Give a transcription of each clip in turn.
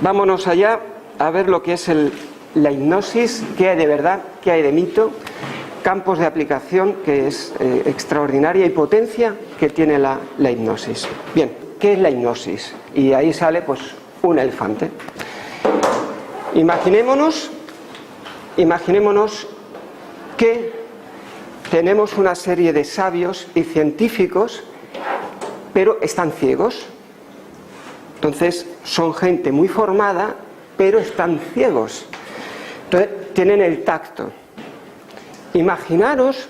Vámonos allá a ver lo que es la hipnosis, qué hay de verdad, qué hay de mito, campos de aplicación, que es extraordinaria, y potencia que tiene la hipnosis. Bien, ¿qué es la hipnosis? Y ahí sale pues un elefante. Imaginémonos que tenemos una serie de sabios y científicos, pero están ciegos. Entonces son gente muy formada, pero están ciegos. Entonces tienen el tacto. Imaginaros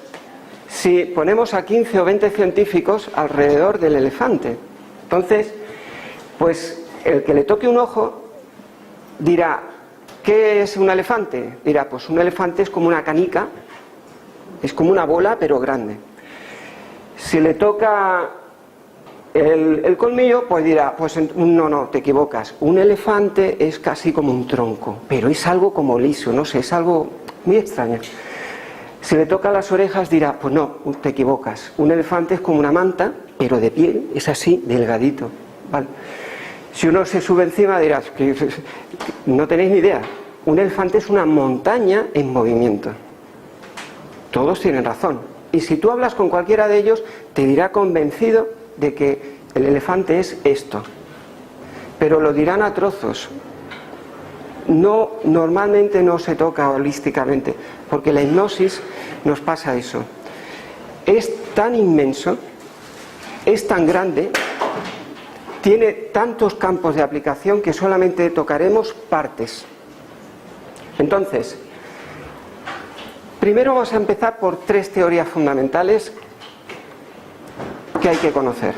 si ponemos a 15 o 20 científicos alrededor del elefante. Entonces, pues el que le toque un ojo dirá, ¿qué es un elefante? Dirá, pues un elefante es como una canica, es como una bola pero grande. Si le toca el colmillo, pues dirá, pues no, te equivocas. Un elefante es casi como un tronco, pero es algo como liso, no sé, es algo muy extraño. Si le toca las orejas dirá, pues no, te equivocas. Un elefante es como una manta, pero de piel, es así, delgadito, ¿vale? Si uno se sube encima dirás, que no tenéis ni idea. Un elefante es una montaña en movimiento. Todos tienen razón. Y si tú hablas con cualquiera de ellos, te dirá convencido de que el elefante es esto. Pero lo dirán a trozos. No, normalmente no se toca holísticamente, porque la hipnosis nos pasa eso. Es tan inmenso, es tan grande, tiene tantos campos de aplicación que solamente tocaremos partes. Entonces, primero vamos a empezar por 3 teorías fundamentales que hay que conocer.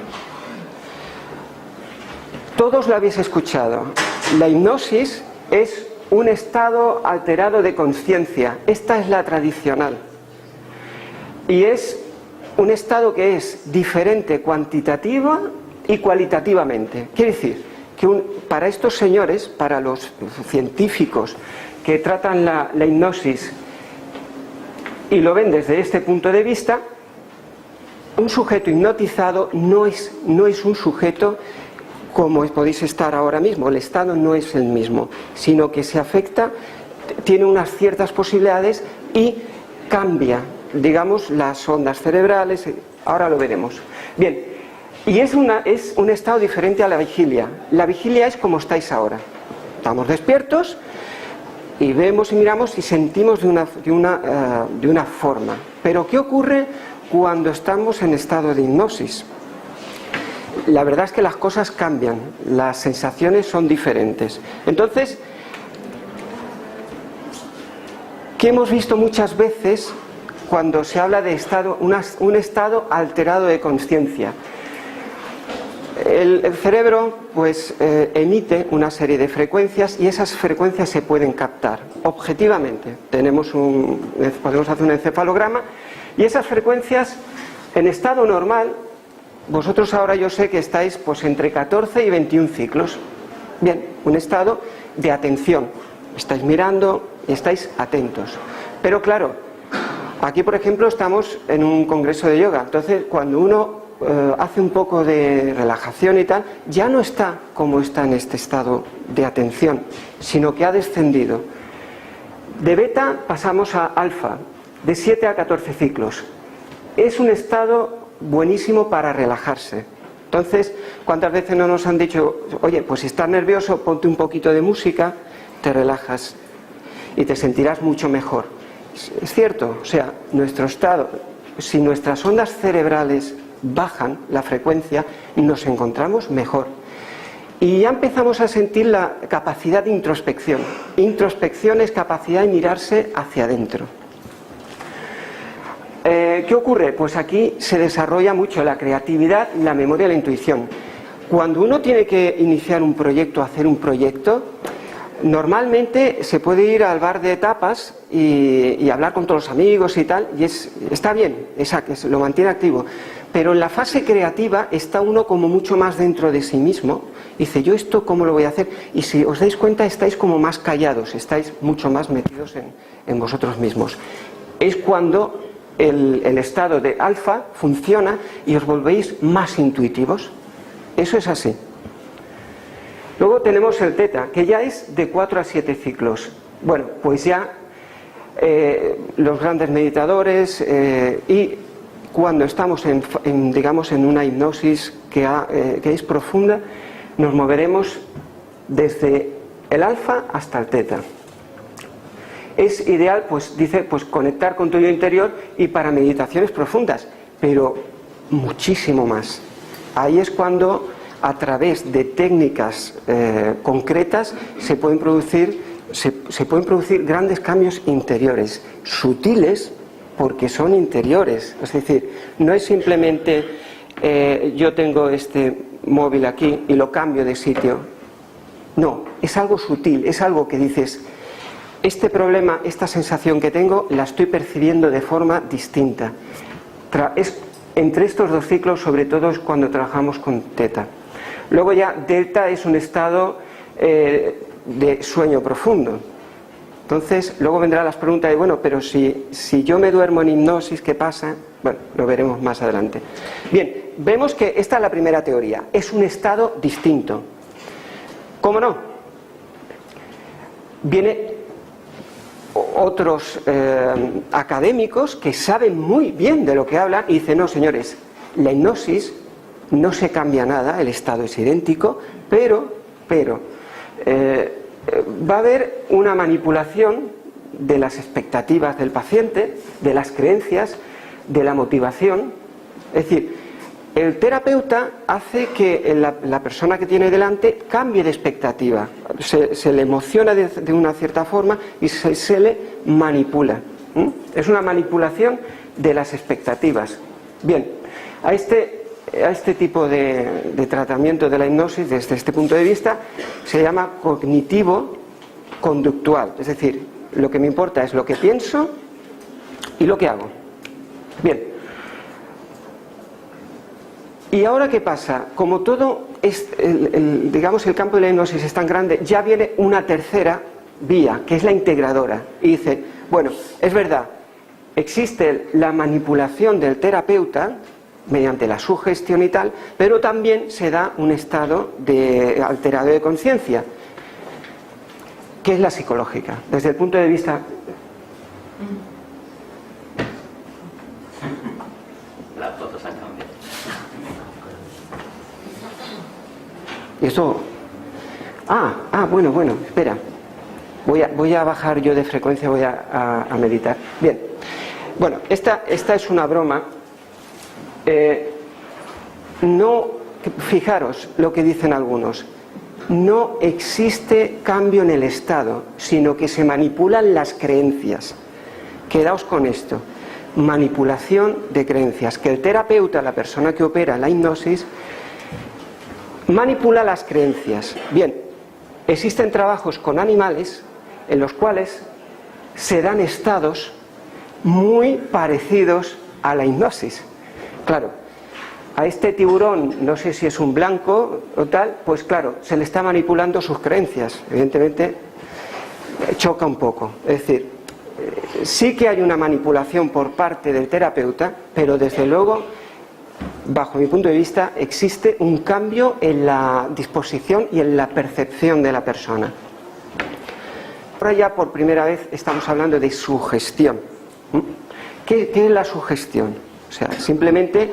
Todos lo habéis escuchado. La hipnosis es un estado alterado de conciencia. Esta es la tradicional. Y es un estado que es diferente cuantitativa y cualitativamente. Quiere decir que para estos señores, para los científicos que tratan la hipnosis y lo ven desde este punto de vista, un sujeto hipnotizado no es un sujeto como podéis estar ahora mismo. El estado no es el mismo, sino que se afecta, tiene unas ciertas posibilidades y cambia, digamos, las ondas cerebrales. Ahora lo veremos. Bien, y es un estado diferente a la vigilia. La vigilia es como estáis ahora. Estamos despiertos y vemos y miramos y sentimos de una forma. Pero ¿qué ocurre cuando estamos en estado de hipnosis? La verdad es que las cosas cambian, las sensaciones son diferentes. Entonces, ¿qué hemos visto muchas veces cuando se habla de un estado alterado de conciencia? El cerebro pues emite una serie de frecuencias y esas frecuencias se pueden captar objetivamente. Podemos hacer un encefalograma y esas frecuencias en estado normal, vosotros ahora yo sé que estáis pues entre 14 y 21 ciclos. Bien, un estado de atención. Estáis mirando y estáis atentos. Pero claro, aquí por ejemplo estamos en un congreso de yoga. Entonces cuando uno hace un poco de relajación y tal, ya no está como está en este estado de atención, sino que ha descendido. De beta pasamos a alfa, de 7 a 14 ciclos. Es un estado buenísimo para relajarse. Entonces, ¿cuántas veces no nos han dicho, oye, pues si estás nervioso, ponte un poquito de música, te relajas y te sentirás mucho mejor? Es cierto, o sea, nuestro estado, si nuestras ondas cerebrales bajan la frecuencia, nos encontramos mejor. Y ya empezamos a sentir la capacidad de introspección. Introspección es capacidad de mirarse hacia adentro. ¿Qué ocurre? Pues aquí se desarrolla mucho la creatividad, la memoria y la intuición. Cuando uno tiene que iniciar un proyecto, hacer un proyecto, normalmente se puede ir al bar de tapas y hablar con todos los amigos y tal, y está bien, lo mantiene activo. Pero en la fase creativa está uno como mucho más dentro de sí mismo. Dice, ¿yo esto cómo lo voy a hacer? Y si os dais cuenta, estáis como más callados, estáis mucho más metidos en vosotros mismos. Es cuando el estado de alfa funciona y os volvéis más intuitivos. Eso es así. Luego tenemos el teta, que ya es de 4 a 7 ciclos. Bueno, pues ya los grandes meditadores y cuando estamos digamos, en una hipnosis que es profunda, nos moveremos desde el alfa hasta el teta. Es ideal, pues dice, pues conectar con tu yo interior y para meditaciones profundas, pero muchísimo más. Ahí es cuando a través de técnicas concretas se pueden producir grandes cambios interiores, sutiles porque son interiores. Es decir, no es simplemente yo tengo este móvil aquí y lo cambio de sitio. No, es algo sutil, es algo que dices, este problema, esta sensación que tengo, la estoy percibiendo de forma distinta. Entre estos dos ciclos, sobre todo, es cuando trabajamos con teta. Luego ya delta es un estado de sueño profundo. Entonces, luego vendrán las preguntas de, bueno, pero si yo me duermo en hipnosis, ¿qué pasa? Bueno, lo veremos más adelante. Bien, vemos que esta es la primera teoría. Es un estado distinto. ¿Cómo no? Vienen otros académicos que saben muy bien de lo que hablan y dicen, no, señores, la hipnosis no se cambia nada, el estado es idéntico, pero va a haber una manipulación de las expectativas del paciente, de las creencias, de la motivación. Es decir, el terapeuta hace que la persona que tiene delante cambie de expectativa, se le emociona de una cierta forma y se le manipula. Es una manipulación de las expectativas. Bien, a este tipo de tratamiento de la hipnosis, desde este punto de vista, se llama cognitivo-conductual. Es decir, lo que me importa es lo que pienso y lo que hago. Bien. ¿Y ahora qué pasa? Como todo digamos, el campo de la hipnosis es tan grande, ya viene una tercera vía, que es la integradora. Y dice, bueno, es verdad, existe la manipulación del terapeuta mediante la sugestión y tal, pero también se da un estado alterado de conciencia, que es la psicológica. Desde el punto de vista... Las fotos han cambiado. Eso... bueno, espera. Voy a bajar yo de frecuencia, voy a meditar. Bien. Bueno, esta es una broma. Fijaros lo que dicen algunos. No existe cambio en el estado, sino que se manipulan las creencias. Quedaos con esto. Manipulación de creencias. Que el terapeuta, la persona que opera la hipnosis, manipula las creencias. Bien, existen trabajos con animales en los cuales se dan estados muy parecidos a la hipnosis. Claro, a este tiburón, no sé si es un blanco o tal, pues claro, se le está manipulando sus creencias. Evidentemente, choca un poco. Es decir, sí que hay una manipulación por parte del terapeuta, pero desde luego, bajo mi punto de vista, existe un cambio en la disposición y en la percepción de la persona. Ahora ya por primera vez estamos hablando de sugestión. ¿Qué es la sugestión? O sea, simplemente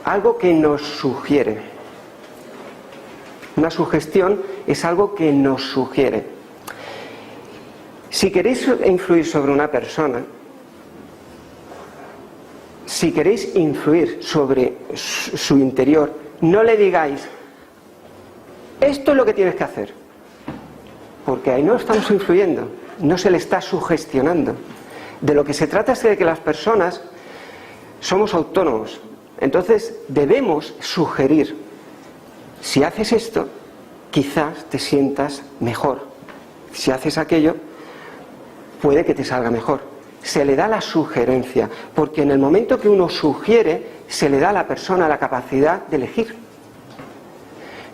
algo que nos sugiere. Una sugestión es algo que nos sugiere. Si queréis influir sobre una persona, si queréis influir sobre su interior, no le digáis, esto es lo que tienes que hacer. Porque ahí no estamos influyendo, no se le está sugestionando. De lo que se trata es de que las personas somos autónomos. Entonces debemos sugerir, si haces esto, quizás te sientas mejor. Si haces aquello, puede que te salga mejor. Se le da la sugerencia, porque en el momento que uno sugiere, se le da a la persona la capacidad de elegir.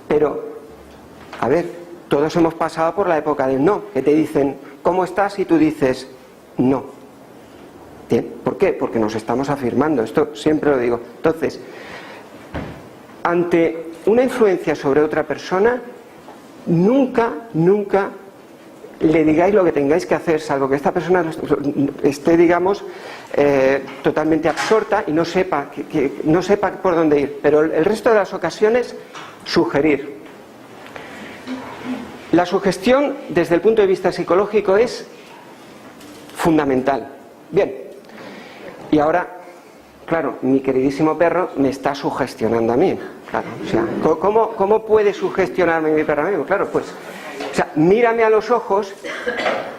Pero, a ver, todos hemos pasado por la época del no, que te dicen, ¿cómo estás? Y tú dices, no. Bien, ¿por qué? Porque nos estamos afirmando, esto siempre lo digo. Entonces, ante una influencia sobre otra persona, nunca le digáis lo que tengáis que hacer, salvo que esta persona esté, digamos, totalmente absorta y no sepa, no sepa por dónde ir. Pero el resto de las ocasiones, sugerir. La sugestión, desde el punto de vista psicológico, es fundamental. Bien, y ahora, claro, mi queridísimo perro me está sugestionando a mí. Claro, o sea, ¿cómo puede sugestionarme mi perro a mí? Claro, pues, o sea, mírame a los ojos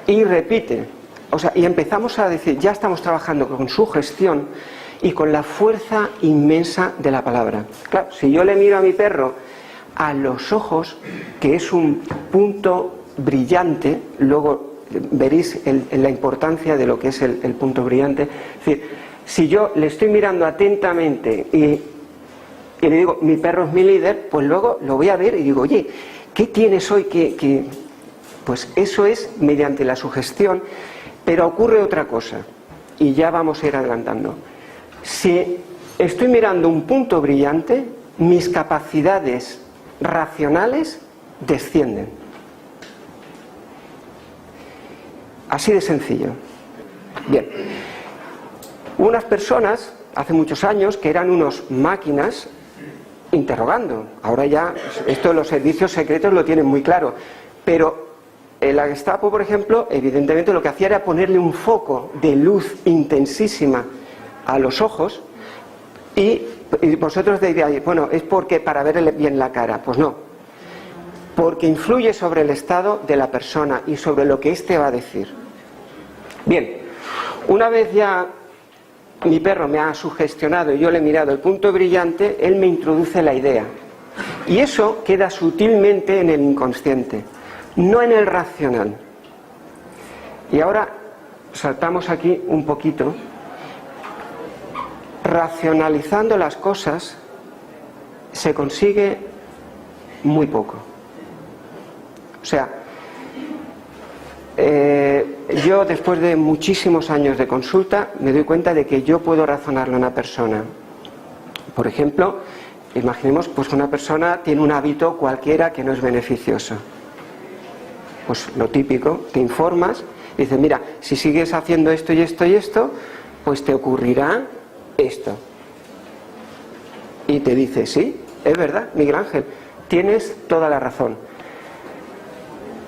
y repite. O sea, y empezamos a decir, ya estamos trabajando con sugestión y con la fuerza inmensa de la palabra. Claro, si yo le miro a mi perro a los ojos, que es un punto brillante, luego veréis la importancia de lo que es el punto brillante. Es decir, si yo le estoy mirando atentamente y le digo, mi perro es mi líder, pues luego lo voy a ver y digo, oye, ¿qué tienes hoy que...? Pues eso es mediante la sugestión, pero ocurre otra cosa, y ya vamos a ir adelantando. Si estoy mirando un punto brillante, mis capacidades racionales descienden. Así de sencillo. Bien. Unas personas, hace muchos años, que eran unos máquinas interrogando. Ahora ya, esto de los servicios secretos lo tienen muy claro. Pero la Gestapo, por ejemplo, evidentemente lo que hacía era ponerle un foco de luz intensísima a los ojos y vosotros diréis, bueno, es porque para verle bien la cara. Pues no. Porque influye sobre el estado de la persona y sobre lo que éste va a decir. Bien, una vez ya mi perro me ha sugestionado y yo le he mirado el punto brillante, él me introduce la idea. Y eso queda sutilmente en el inconsciente, no en el racional. Y ahora saltamos aquí un poquito. Racionalizando las cosas se consigue muy poco. O sea, yo después de muchísimos años de consulta me doy cuenta de que yo puedo razonarle a una persona. Por ejemplo, imaginemos pues una persona tiene un hábito cualquiera que no es beneficioso. Pues lo típico, te informas y dices, mira, si sigues haciendo esto y esto y esto, pues te ocurrirá esto. Y te dice, sí, es verdad, Miguel Ángel, tienes toda la razón,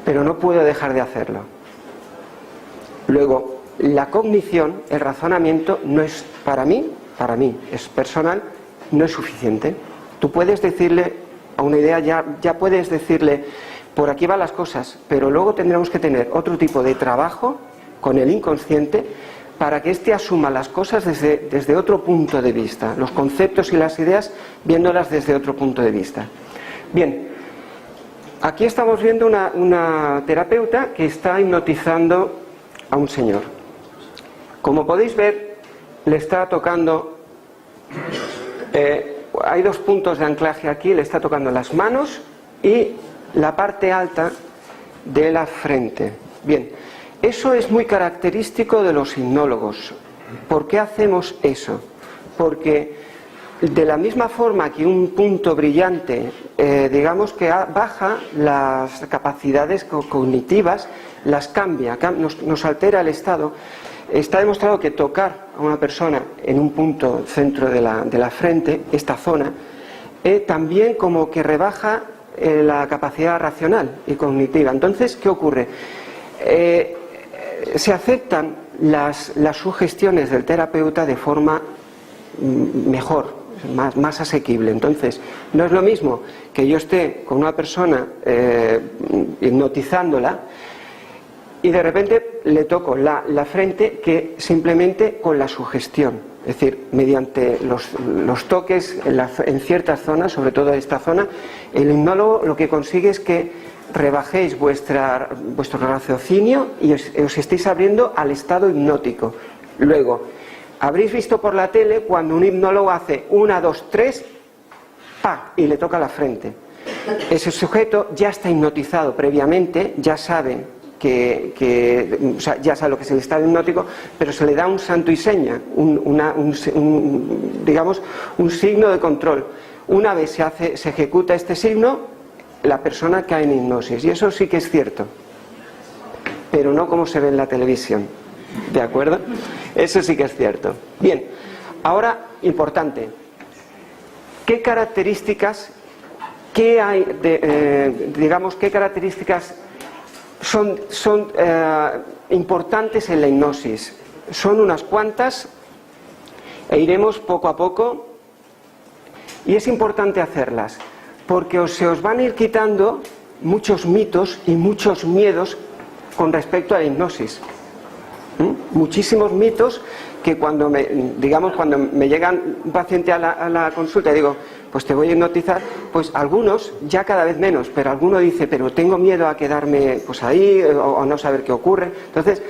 pero no puedo dejar de hacerlo. Luego, la cognición, el razonamiento, no es para mí, es personal, no es suficiente. Tú puedes decirle a una idea, ya puedes decirle, por aquí van las cosas, pero luego tendremos que tener otro tipo de trabajo con el inconsciente para que éste asuma las cosas desde otro punto de vista, los conceptos y las ideas viéndolas desde otro punto de vista. Bien, aquí estamos viendo una terapeuta que está hipnotizando a un señor. Como podéis ver, le está tocando, hay dos puntos de anclaje aquí, le está tocando las manos y la parte alta de la frente. Bien, eso es muy característico de los hipnólogos. ¿Por qué hacemos eso? Porque de la misma forma que un punto brillante, digamos que baja las capacidades cognitivas, las cambia, nos altera el estado. Está demostrado que tocar a una persona en un punto centro de la frente, esta zona, también como que rebaja la capacidad racional y cognitiva. Entonces, ¿qué ocurre? Se aceptan las sugestiones del terapeuta de forma mejor, más asequible. Entonces, no es lo mismo que yo esté con una persona hipnotizándola y de repente le toco la frente que simplemente con la sugestión. Es decir, mediante los toques en ciertas zonas, sobre todo esta zona, el hipnólogo lo que consigue es que rebajéis vuestro raciocinio y os estéis abriendo al estado hipnótico. Luego, habréis visto por la tele cuando un hipnólogo hace 1, 2, 3, ¡pa!, y le toca la frente. Ese sujeto ya está hipnotizado previamente, ya sabe o sea, ya sabe lo que es el estado hipnótico, pero se le da un santo y seña, digamos, un signo de control. una vez se ejecuta este signo, la persona cae en hipnosis. Y eso sí que es cierto, pero no como se ve en la televisión. ¿De acuerdo? Eso sí que es cierto. Bien, ahora, importante. ¿Qué características, qué hay digamos, qué características son importantes en la hipnosis? Son unas cuantas e iremos poco a poco, y es importante hacerlas porque se os van a ir quitando muchos mitos y muchos miedos con respecto a la hipnosis. Muchísimos mitos que cuando me llega un paciente a la consulta y digo, pues te voy a hipnotizar, pues algunos, ya cada vez menos, pero alguno dice, pero tengo miedo a quedarme pues ahí o no saber qué ocurre. Entonces,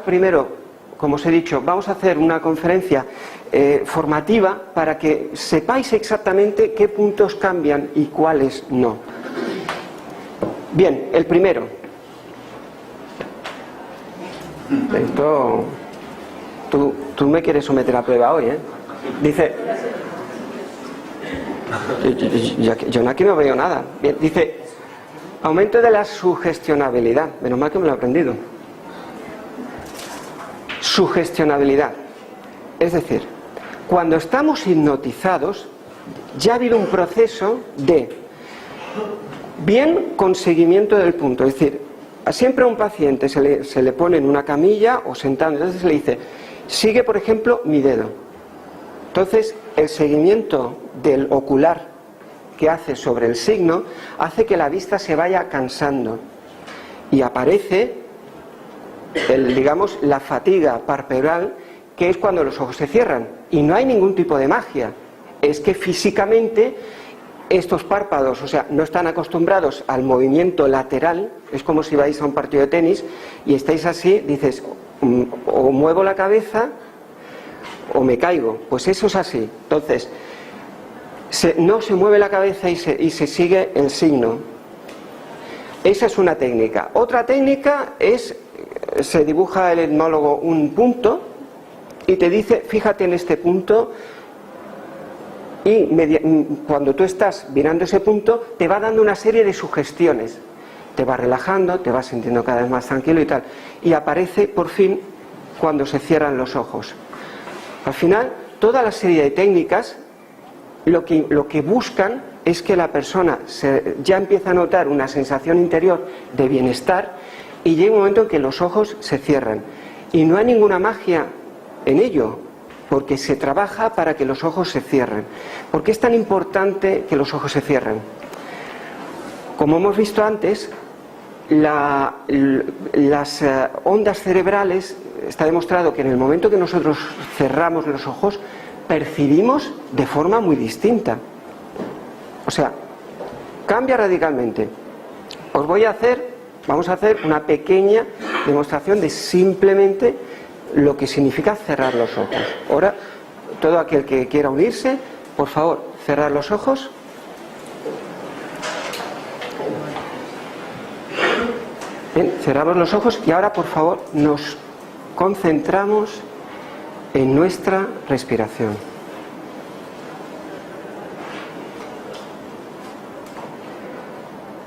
primero, como os he dicho, vamos a hacer una conferencia formativa para que sepáis exactamente qué puntos cambian y cuáles no. Bien, el primero. Esto, tú me quieres someter a prueba hoy, ¿eh? Dice, yo aquí no veo nada. Bien, dice, aumento de la sugestionabilidad. Menos mal que me lo he aprendido. Sugestionabilidad. Es decir, cuando estamos hipnotizados, ya ha habido un proceso de bien conseguimiento del punto. Es decir, siempre a un paciente se le pone en una camilla o sentado, entonces se le dice, sigue por ejemplo mi dedo. Entonces el seguimiento del ocular que hace sobre el signo hace que la vista se vaya cansando y aparece la fatiga parpeural, que es cuando los ojos se cierran, y no hay ningún tipo de magia, es que físicamente estos párpados, o sea, no están acostumbrados al movimiento lateral. Es como si vais a un partido de tenis y estáis así, dices, o muevo la cabeza o me caigo. Pues eso es así. Entonces, no se mueve la cabeza y se sigue el signo. Esa es una técnica. Otra técnica es, se dibuja el hipnólogo un punto y te dice, fíjate en este punto. Y cuando tú estás mirando ese punto, te va dando una serie de sugestiones. Te va relajando, te vas sintiendo cada vez más tranquilo y tal. Y aparece, por fin, cuando se cierran los ojos. Al final, toda la serie de técnicas, lo que buscan es que la persona ya empieza a notar una sensación interior de bienestar y llega un momento en que los ojos se cierran. Y no hay ninguna magia en ello, porque se trabaja para que los ojos se cierren. ¿Por qué es tan importante que los ojos se cierren? Como hemos visto antes, las ondas cerebrales, está demostrado que en el momento que nosotros cerramos los ojos, percibimos de forma muy distinta. O sea, cambia radicalmente. Vamos a hacer una pequeña demostración de simplemente lo que significa cerrar los ojos. Ahora, todo aquel que quiera unirse, por favor, cerrar los ojos. Bien, cerramos los ojos y ahora, por favor, nos concentramos en nuestra respiración.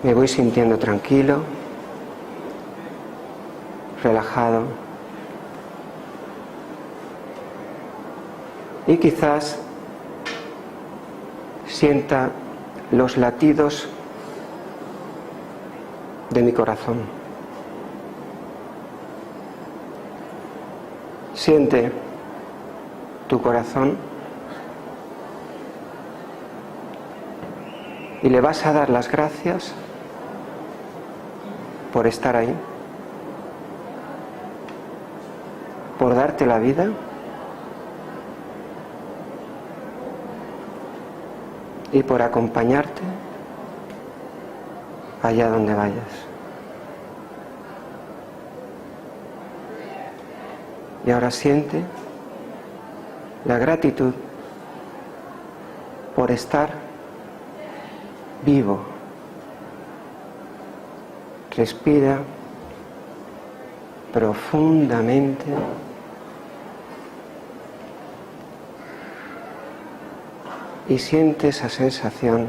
Me voy sintiendo tranquilo, relajado. Y quizás sienta los latidos de mi corazón. Siente tu corazón y le vas a dar las gracias por estar ahí, por darte la vida. Y por acompañarte allá donde vayas. Y ahora siente la gratitud por estar vivo. Respira profundamente. y siente esa sensación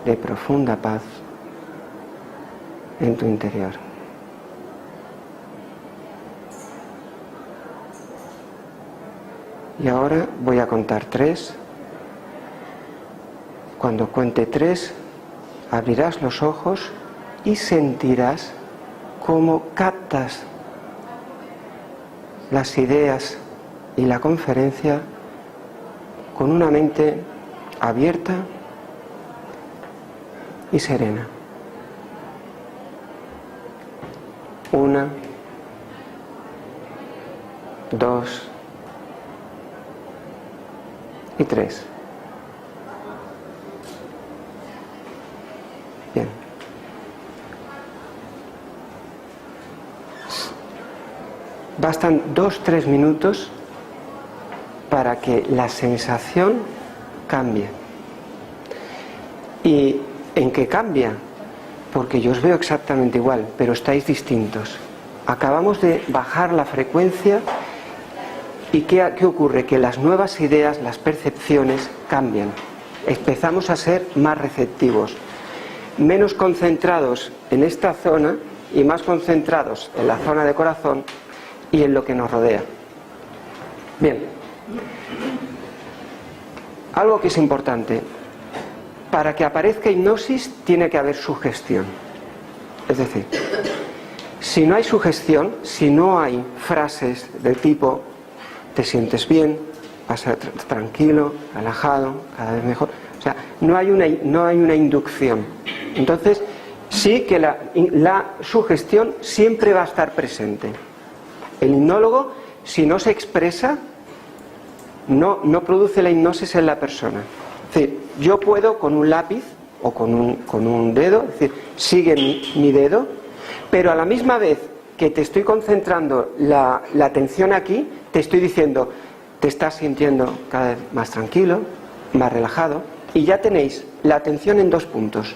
de profunda paz en tu interior. Y ahora voy a contar 3. Cuando cuente 3, abrirás los ojos y sentirás cómo captas las ideas y la conferencia con una mente abierta y serena. 1, 2 y 3. Bien. Bastan 2-3 minutos para que la sensación cambie. ¿Y en qué cambia? Porque yo os veo exactamente igual, pero estáis distintos. Acabamos de bajar la frecuencia y ¿qué ocurre? Que las nuevas ideas, las percepciones cambian. Empezamos a ser más receptivos, menos concentrados en esta zona y más concentrados en la zona de corazón y en lo que nos rodea. Bien, algo que es importante: para que aparezca hipnosis tiene que haber sugestión. Es decir, si no hay sugestión, si no hay frases del tipo te sientes bien, vas a ser tranquilo, relajado, cada vez mejor, o sea, no hay una inducción. Entonces sí que la sugestión siempre va a estar presente. El hipnólogo, si no se expresa, no produce la hipnosis en la persona. Es decir, yo puedo con un lápiz o con un dedo, es decir, sigue mi dedo, pero a la misma vez que te estoy concentrando la atención aquí, te estoy diciendo, te estás sintiendo cada vez más tranquilo, más relajado, y ya tenéis la atención en 2 puntos.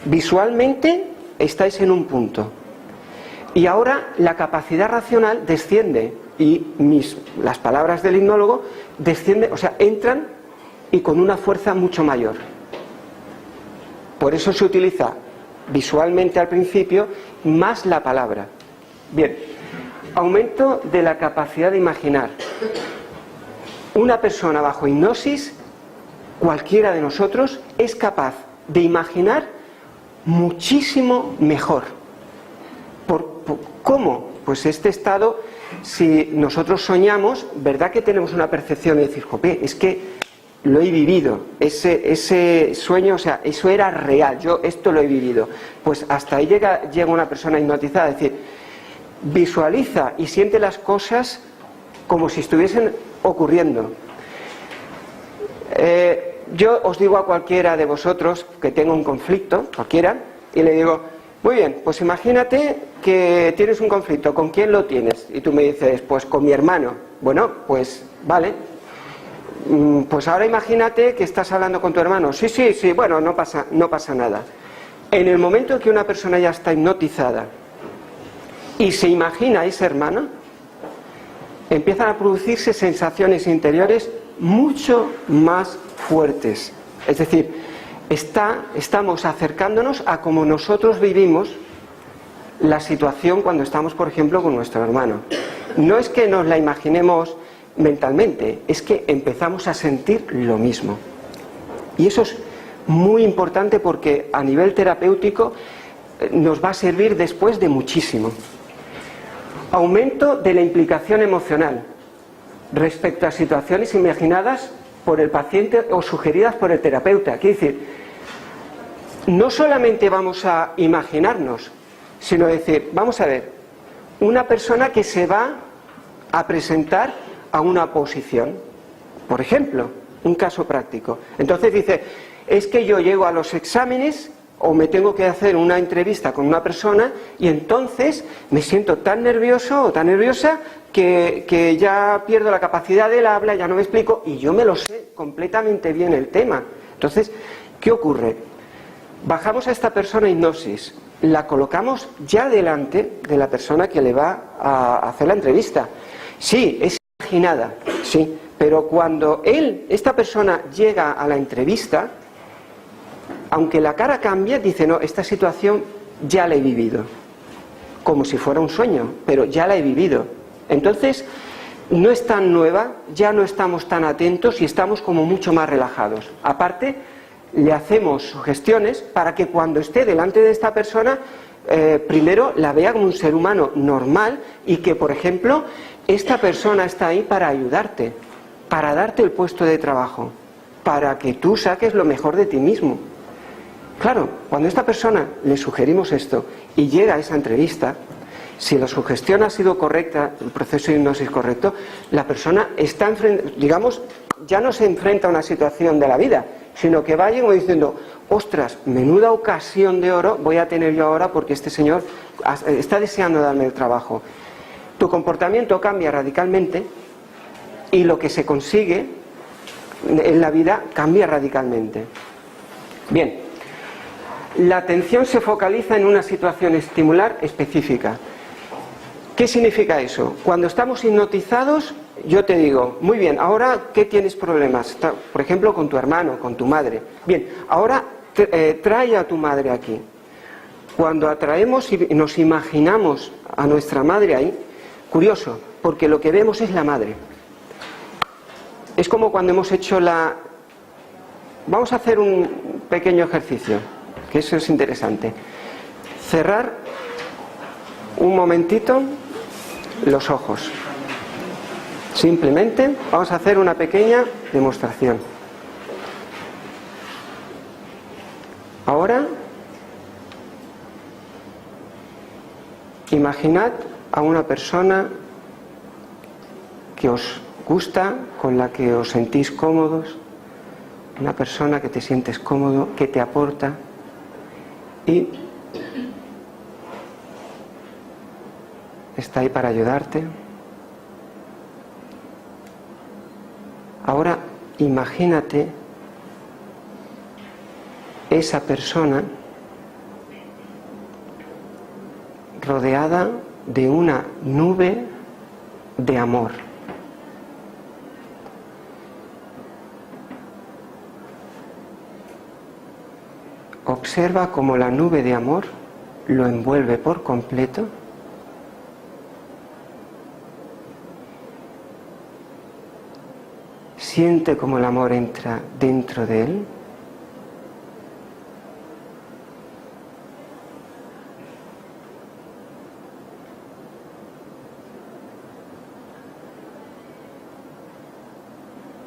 Visualmente estáis en un punto. Y ahora la capacidad racional desciende y las palabras del hipnólogo descienden, o sea, entran y con una fuerza mucho mayor. Por eso se utiliza visualmente al principio más la palabra. Bien, aumento de la capacidad de imaginar. Una persona bajo hipnosis, cualquiera de nosotros, es capaz de imaginar muchísimo mejor. ¿Cómo? Pues este estado, si nosotros soñamos, ¿verdad que tenemos una percepción de decir, jope, es que lo he vivido, ese sueño, o sea, eso era real, yo esto lo he vivido? Pues hasta ahí llega una persona hipnotizada, es decir, visualiza y siente las cosas como si estuviesen ocurriendo. Yo os digo a cualquiera de vosotros que tenga un conflicto, cualquiera, y le digo, muy bien, pues imagínate que tienes un conflicto, ¿con quién lo tienes? Y tú me dices, pues con mi hermano. Bueno, pues vale, pues ahora imagínate que estás hablando con tu hermano. Sí, bueno, no pasa nada. En el momento en que una persona ya está hipnotizada y se imagina a ese hermano, empiezan a producirse sensaciones interiores mucho más fuertes. Es decir, estamos acercándonos a como nosotros vivimos la situación cuando estamos, por ejemplo, con nuestro hermano. No es que nos la imaginemos mentalmente, es que empezamos a sentir lo mismo. Y eso es muy importante porque a nivel terapéutico nos va a servir después de muchísimo. Aumento de la implicación emocional respecto a situaciones imaginadas por el paciente o sugeridas por el terapeuta. Quiere decir, no solamente vamos a imaginarnos, sino decir, vamos a ver, una persona que se va a presentar a una oposición, por ejemplo, un caso práctico. Entonces dice, es que yo llego a los exámenes o me tengo que hacer una entrevista con una persona y entonces me siento tan nervioso o tan nerviosa que ya pierdo la capacidad del habla, ya no me explico y yo me lo sé completamente bien el tema. Entonces, ¿qué ocurre? Bajamos a esta persona en hipnosis, la colocamos ya delante de la persona que le va a hacer la entrevista. Sí, es imaginada, sí, Pero cuando esta persona llega a la entrevista, aunque la cara cambie, dice, no, esta situación ya la he vivido. Como si fuera un sueño, pero ya la he vivido. Entonces, no es tan nueva, ya no estamos tan atentos y estamos como mucho más relajados. Aparte, le hacemos sugestiones para que cuando esté delante de esta persona, primero la vea como un ser humano normal y que, por ejemplo, esta persona está ahí para ayudarte, para darte el puesto de trabajo, para que tú saques lo mejor de ti mismo. Claro, cuando a esta persona le sugerimos esto y llega a esa entrevista, si la sugestión ha sido correcta, el proceso de hipnosis correcto, la persona está, digamos, ya no se enfrenta a una situación de la vida, sino que va como diciendo, ostras, menuda ocasión de oro voy a tener yo ahora porque este señor está deseando darme el trabajo. Tu comportamiento cambia radicalmente y lo que se consigue en la vida cambia radicalmente. Bien, la atención se focaliza en una situación estimular específica. ¿Qué significa eso? Cuando estamos hipnotizados, yo te digo, muy bien, ahora ¿qué tienes problemas? Por ejemplo, con tu hermano, con tu madre. Bien, ahora trae a tu madre aquí. Cuando atraemos y nos imaginamos a nuestra madre ahí, curioso, porque lo que vemos es la madre. Es como cuando hemos hecho la... Vamos a hacer un pequeño ejercicio, que eso es interesante. Cerrar un momentito los ojos. Simplemente vamos a hacer una pequeña demostración. Ahora, imaginad a una persona que os gusta, con la que os sentís cómodos, una persona que te sientes cómodo, que te aporta, y está ahí para ayudarte. Ahora imagínate esa persona rodeada de una nube de amor. Observa cómo la nube de amor lo envuelve por completo. Siente cómo el amor entra dentro de él.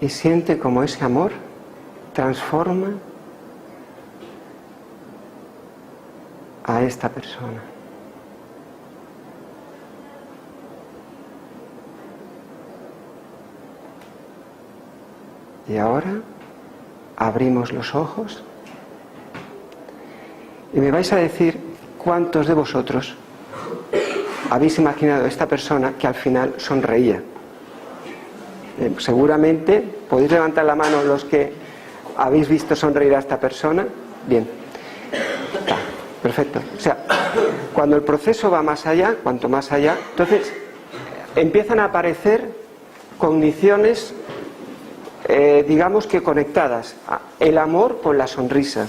Y siente cómo ese amor transforma a esta persona. Y ahora abrimos los ojos y me vais a decir cuántos de vosotros habéis imaginado a esta persona que al final sonreía. Seguramente podéis levantar la mano los que habéis visto sonreír a esta persona. Bien, perfecto. O sea, cuando el proceso va más allá, cuanto más allá, entonces empiezan a aparecer cogniciones digamos que conectadas, el amor con la sonrisa,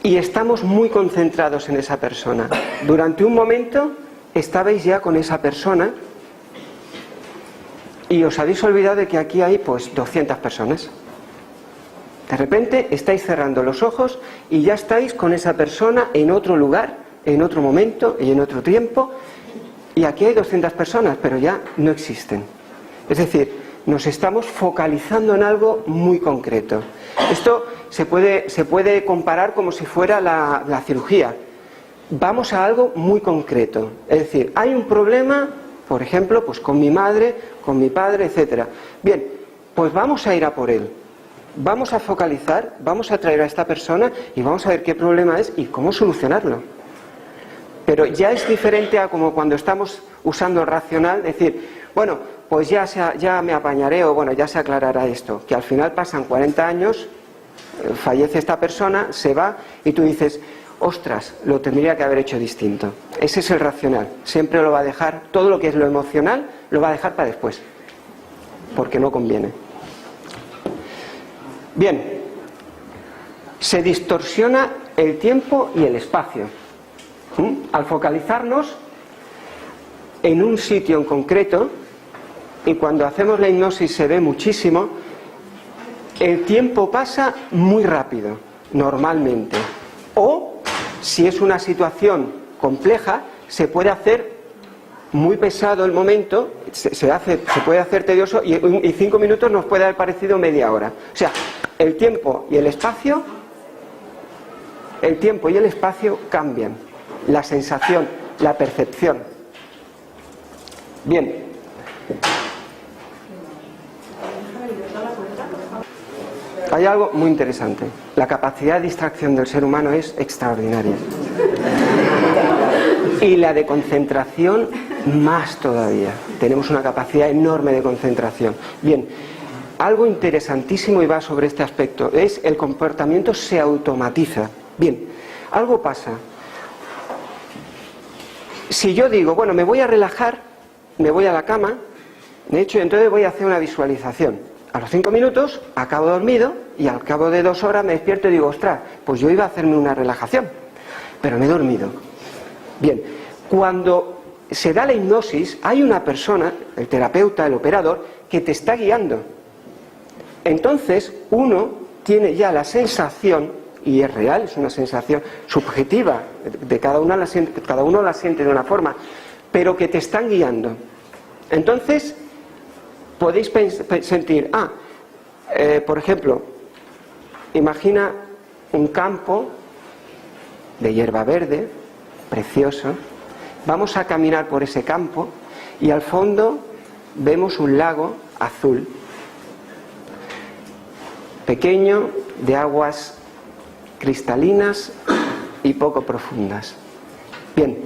y estamos muy concentrados en esa persona. Durante un momento estabais ya con esa persona y os habéis olvidado de que aquí hay pues 200 personas. De repente estáis cerrando los ojos y ya estáis con esa persona en otro lugar, en otro momento y en otro tiempo, y aquí hay 200 personas, pero ya no existen. Es decir, nos estamos focalizando en algo muy concreto. Esto se puede comparar como si fuera la cirugía. Vamos a algo muy concreto. Es decir, hay un problema, por ejemplo, pues con mi madre, con mi padre, etcétera. Bien, pues vamos a ir a por él. Vamos a focalizar, vamos a traer a esta persona y vamos a ver qué problema es y cómo solucionarlo. Pero ya es diferente a como cuando estamos usando el racional, decir, bueno, pues ya me apañaré, o bueno, ya se aclarará esto, que al final pasan 40 años, fallece esta persona, se va, y tú dices, ostras, lo tendría que haber hecho distinto. Ese es el racional, siempre lo va a dejar, todo lo que es lo emocional, lo va a dejar para después. porque no conviene. Bien, se distorsiona el tiempo y el espacio. Al focalizarnos en un sitio en concreto, y cuando hacemos la hipnosis se ve muchísimo, el tiempo pasa muy rápido, normalmente. O, si es una situación compleja, se puede hacer muy pesado el momento, se puede hacer tedioso, y 5 minutos nos puede haber parecido media hora. O sea, el tiempo y el espacio cambian. La sensación, la percepción. Bien. Hay algo muy interesante. La capacidad de distracción del ser humano es extraordinaria. Y la de concentración más todavía. Tenemos una capacidad enorme de concentración. Bien, algo interesantísimo y va sobre este aspecto es el comportamiento se automatiza. Bien, algo pasa. Si yo digo, bueno, me voy a relajar, me voy a la cama, de hecho, entonces voy a hacer una visualización. A los 5 minutos acabo dormido y al cabo de 2 horas me despierto y digo, ostras, pues yo iba a hacerme una relajación, pero me he dormido. Bien, cuando se da la hipnosis, hay una persona, el terapeuta, el operador, que te está guiando. Entonces, uno tiene ya la sensación, y es real, es una sensación subjetiva, de cada uno la siente de una forma, pero que te están guiando. Entonces, podéis sentir, por ejemplo, imagina un campo de hierba verde, precioso. Vamos a caminar por ese campo y al fondo vemos un lago azul, pequeño, de aguas cristalinas y poco profundas. Bien,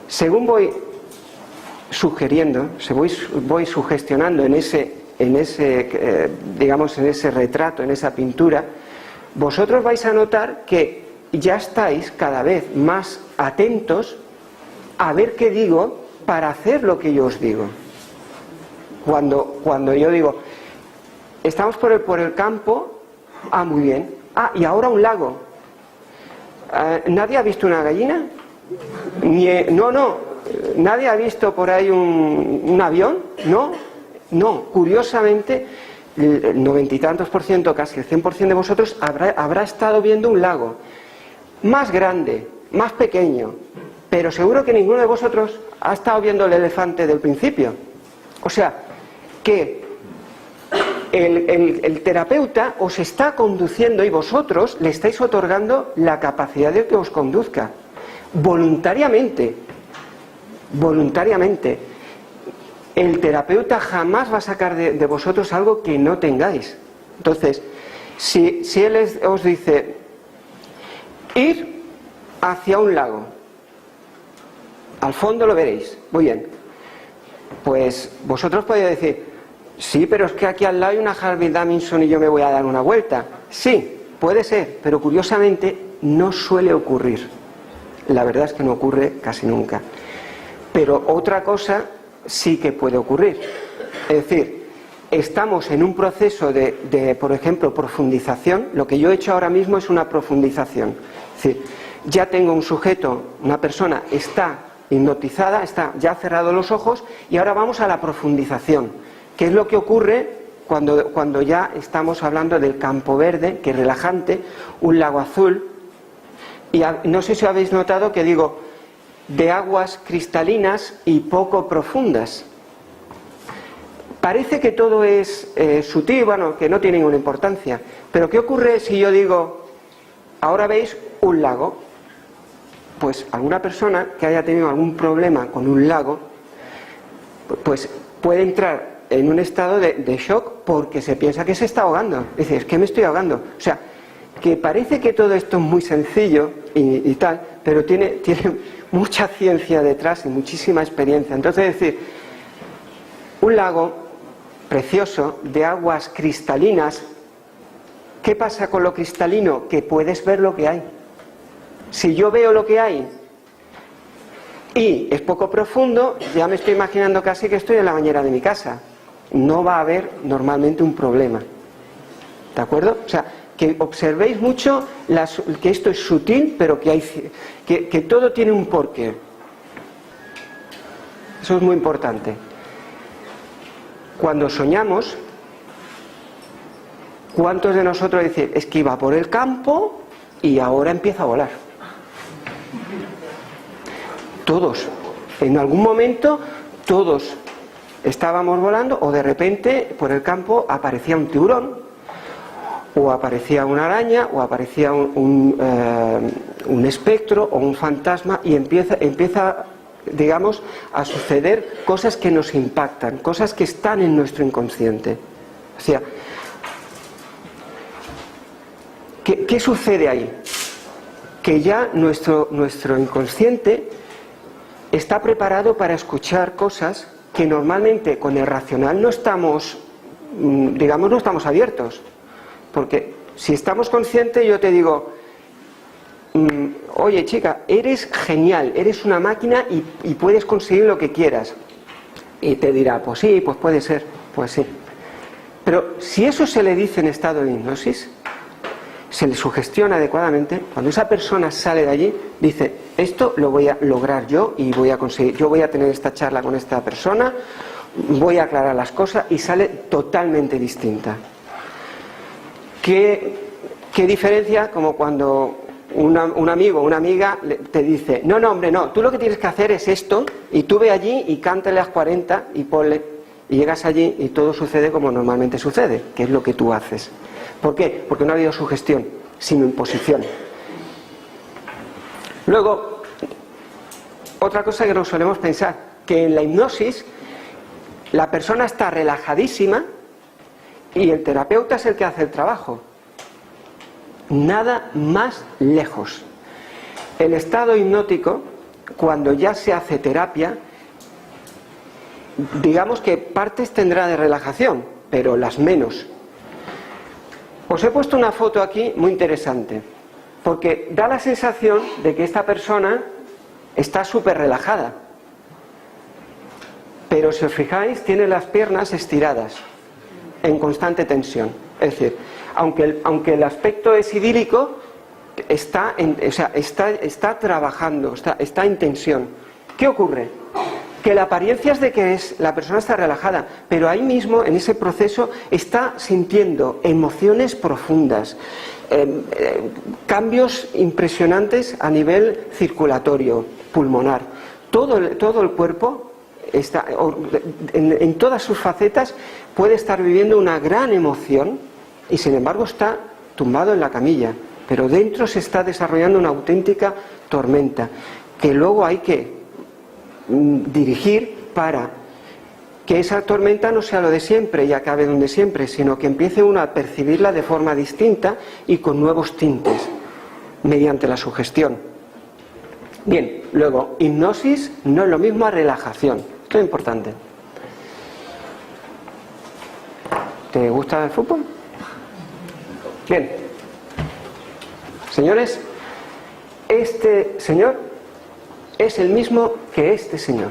según voy sugiriendo, voy sugestionando en ese retrato, en esa pintura, vosotros vais a notar que ya estáis cada vez más atentos a ver qué digo para hacer lo que yo os digo. Cuando yo digo, estamos por el campo, muy bien, y ahora un lago. ¿Nadie ha visto una gallina? No. ¿Nadie ha visto por ahí un avión? No. Curiosamente, el 90 y tantos %, casi el 100% de vosotros habrá estado viendo un lago. Más grande, más pequeño. Pero seguro que ninguno de vosotros ha estado viendo el elefante del principio. O sea, que el terapeuta os está conduciendo y vosotros le estáis otorgando la capacidad de que os conduzca. Voluntariamente. El terapeuta jamás va a sacar de vosotros algo que no tengáis. Entonces, si él os dice ir hacia un lago, al fondo lo veréis, muy bien, pues vosotros podéis decir, sí, pero es que aquí al lado hay una Harley Davidson y yo me voy a dar una vuelta. Sí, puede ser, pero curiosamente no suele ocurrir. La verdad es que no ocurre casi nunca. Pero otra cosa sí que puede ocurrir. Es decir, estamos en un proceso de, por ejemplo, profundización. Lo que yo he hecho ahora mismo es una profundización. Es decir, ya tengo un sujeto, una persona, está hipnotizada, ya ha cerrado los ojos y ahora vamos a la profundización. ¿Qué es lo que ocurre cuando ya estamos hablando del campo verde, que es relajante, un lago azul? Y no sé si habéis notado que digo de aguas cristalinas y poco profundas. Parece que todo es sutil, que no tiene ninguna importancia. Pero ¿qué ocurre si yo digo, ahora veis un lago? Pues alguna persona que haya tenido algún problema con un lago, pues puede entrar en un estado de shock porque se piensa que se está ahogando. Dice, es que me estoy ahogando. O sea, que parece que todo esto es muy sencillo y tal, pero tiene mucha ciencia detrás y muchísima experiencia. Entonces, es decir, un lago precioso de aguas cristalinas, ¿qué pasa con lo cristalino? Que puedes ver lo que hay. Si yo veo lo que hay y es poco profundo, ya me estoy imaginando casi que estoy en la bañera de mi casa. no va a haber normalmente un problema. ¿De acuerdo? O sea, que observéis mucho que esto es sutil, pero que todo tiene un porqué. Eso es muy importante. Cuando soñamos, ¿cuántos de nosotros dicen, es que iba por el campo y ahora empieza a volar? Todos. En algún momento, todos estábamos volando, o de repente por el campo aparecía un tiburón, o aparecía una araña, o aparecía un espectro o un fantasma, y empieza, digamos, a suceder cosas que nos impactan, cosas que están en nuestro inconsciente. O sea, ¿qué sucede ahí? Que ya nuestro inconsciente está preparado para escuchar cosas que normalmente con el racional no estamos, digamos, no estamos abiertos. Porque si estamos conscientes, yo te digo, oye chica, eres genial, eres una máquina y puedes conseguir lo que quieras. Y te dirá, pues sí, pues puede ser, pues sí. Pero si eso se le dice en estado de hipnosis, se le sugestiona adecuadamente, cuando esa persona sale de allí, dice, esto lo voy a lograr yo y voy a conseguir, yo voy a tener esta charla con esta persona, voy a aclarar las cosas, y sale totalmente distinta. ¿Qué diferencia? Como cuando un amigo o una amiga te dice, no, hombre, no, tú lo que tienes que hacer es esto, y tú ve allí y cántale las 40 y ponle, y llegas allí y todo sucede como normalmente sucede, que es lo que tú haces. ¿Por qué? Porque no ha habido sugestión, sino imposición. Luego, otra cosa que nos solemos pensar, que en la hipnosis la persona está relajadísima y el terapeuta es el que hace el trabajo. Nada más lejos. El estado hipnótico, cuando ya se hace terapia, digamos que partes tendrá de relajación, pero las menos. Os he puesto una foto aquí muy interesante, porque da la sensación de que esta persona está súper relajada. Pero si os fijáis, tiene las piernas estiradas, en constante tensión. Es decir, aunque el aspecto es idílico, está trabajando, está en tensión. ¿Qué ocurre? Que la apariencia es de que la persona está relajada, pero ahí mismo, en ese proceso, está sintiendo emociones profundas, cambios impresionantes a nivel circulatorio, pulmonar. Todo el cuerpo está, en todas sus facetas, puede estar viviendo una gran emoción y sin embargo está tumbado en la camilla, pero dentro se está desarrollando una auténtica tormenta que luego hay que dirigir para que esa tormenta no sea lo de siempre y acabe donde siempre, sino que empiece uno a percibirla de forma distinta y con nuevos tintes mediante la sugestión. Bien, luego, hipnosis no es lo mismo a relajación. Esto es importante. ¿Te gusta el fútbol? Bien. Señores, este señor es el mismo que este señor.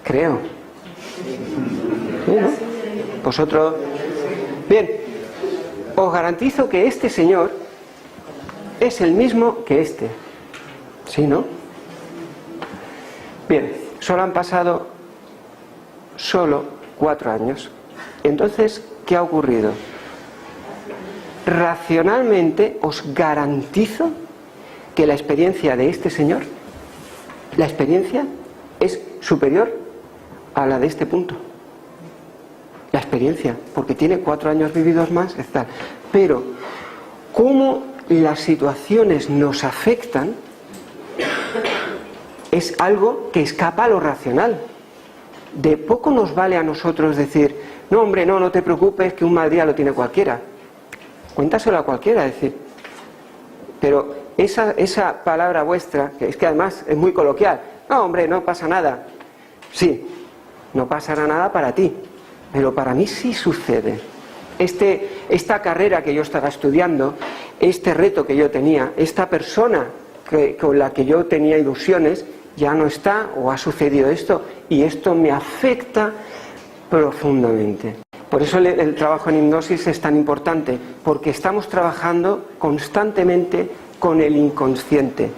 Creo. ¿Sí, no? Vosotros. Bien. Os garantizo que este señor es el mismo que este. ¿Sí, no? Bien. Solo han pasado 4 años. Entonces, ¿qué ha ocurrido? Racionalmente os garantizo que la experiencia de este señor, la experiencia es superior a la de este punto. La experiencia, porque tiene 4 años vividos más, está. Pero cómo las situaciones nos afectan es algo que escapa a lo racional. De poco nos vale a nosotros decir, no hombre, no te preocupes, que un mal día lo tiene cualquiera. Cuéntaselo a cualquiera, es decir. Pero esa palabra vuestra, que es que además es muy coloquial, no hombre, no pasa nada. Sí, no pasará nada para ti, pero para mí sí sucede. Esta carrera que yo estaba estudiando, este reto que yo tenía, esta persona con la que yo tenía ilusiones, ya no está o ha sucedido esto y esto me afecta profundamente. Por eso el trabajo en hipnosis es tan importante, porque estamos trabajando constantemente con el inconsciente,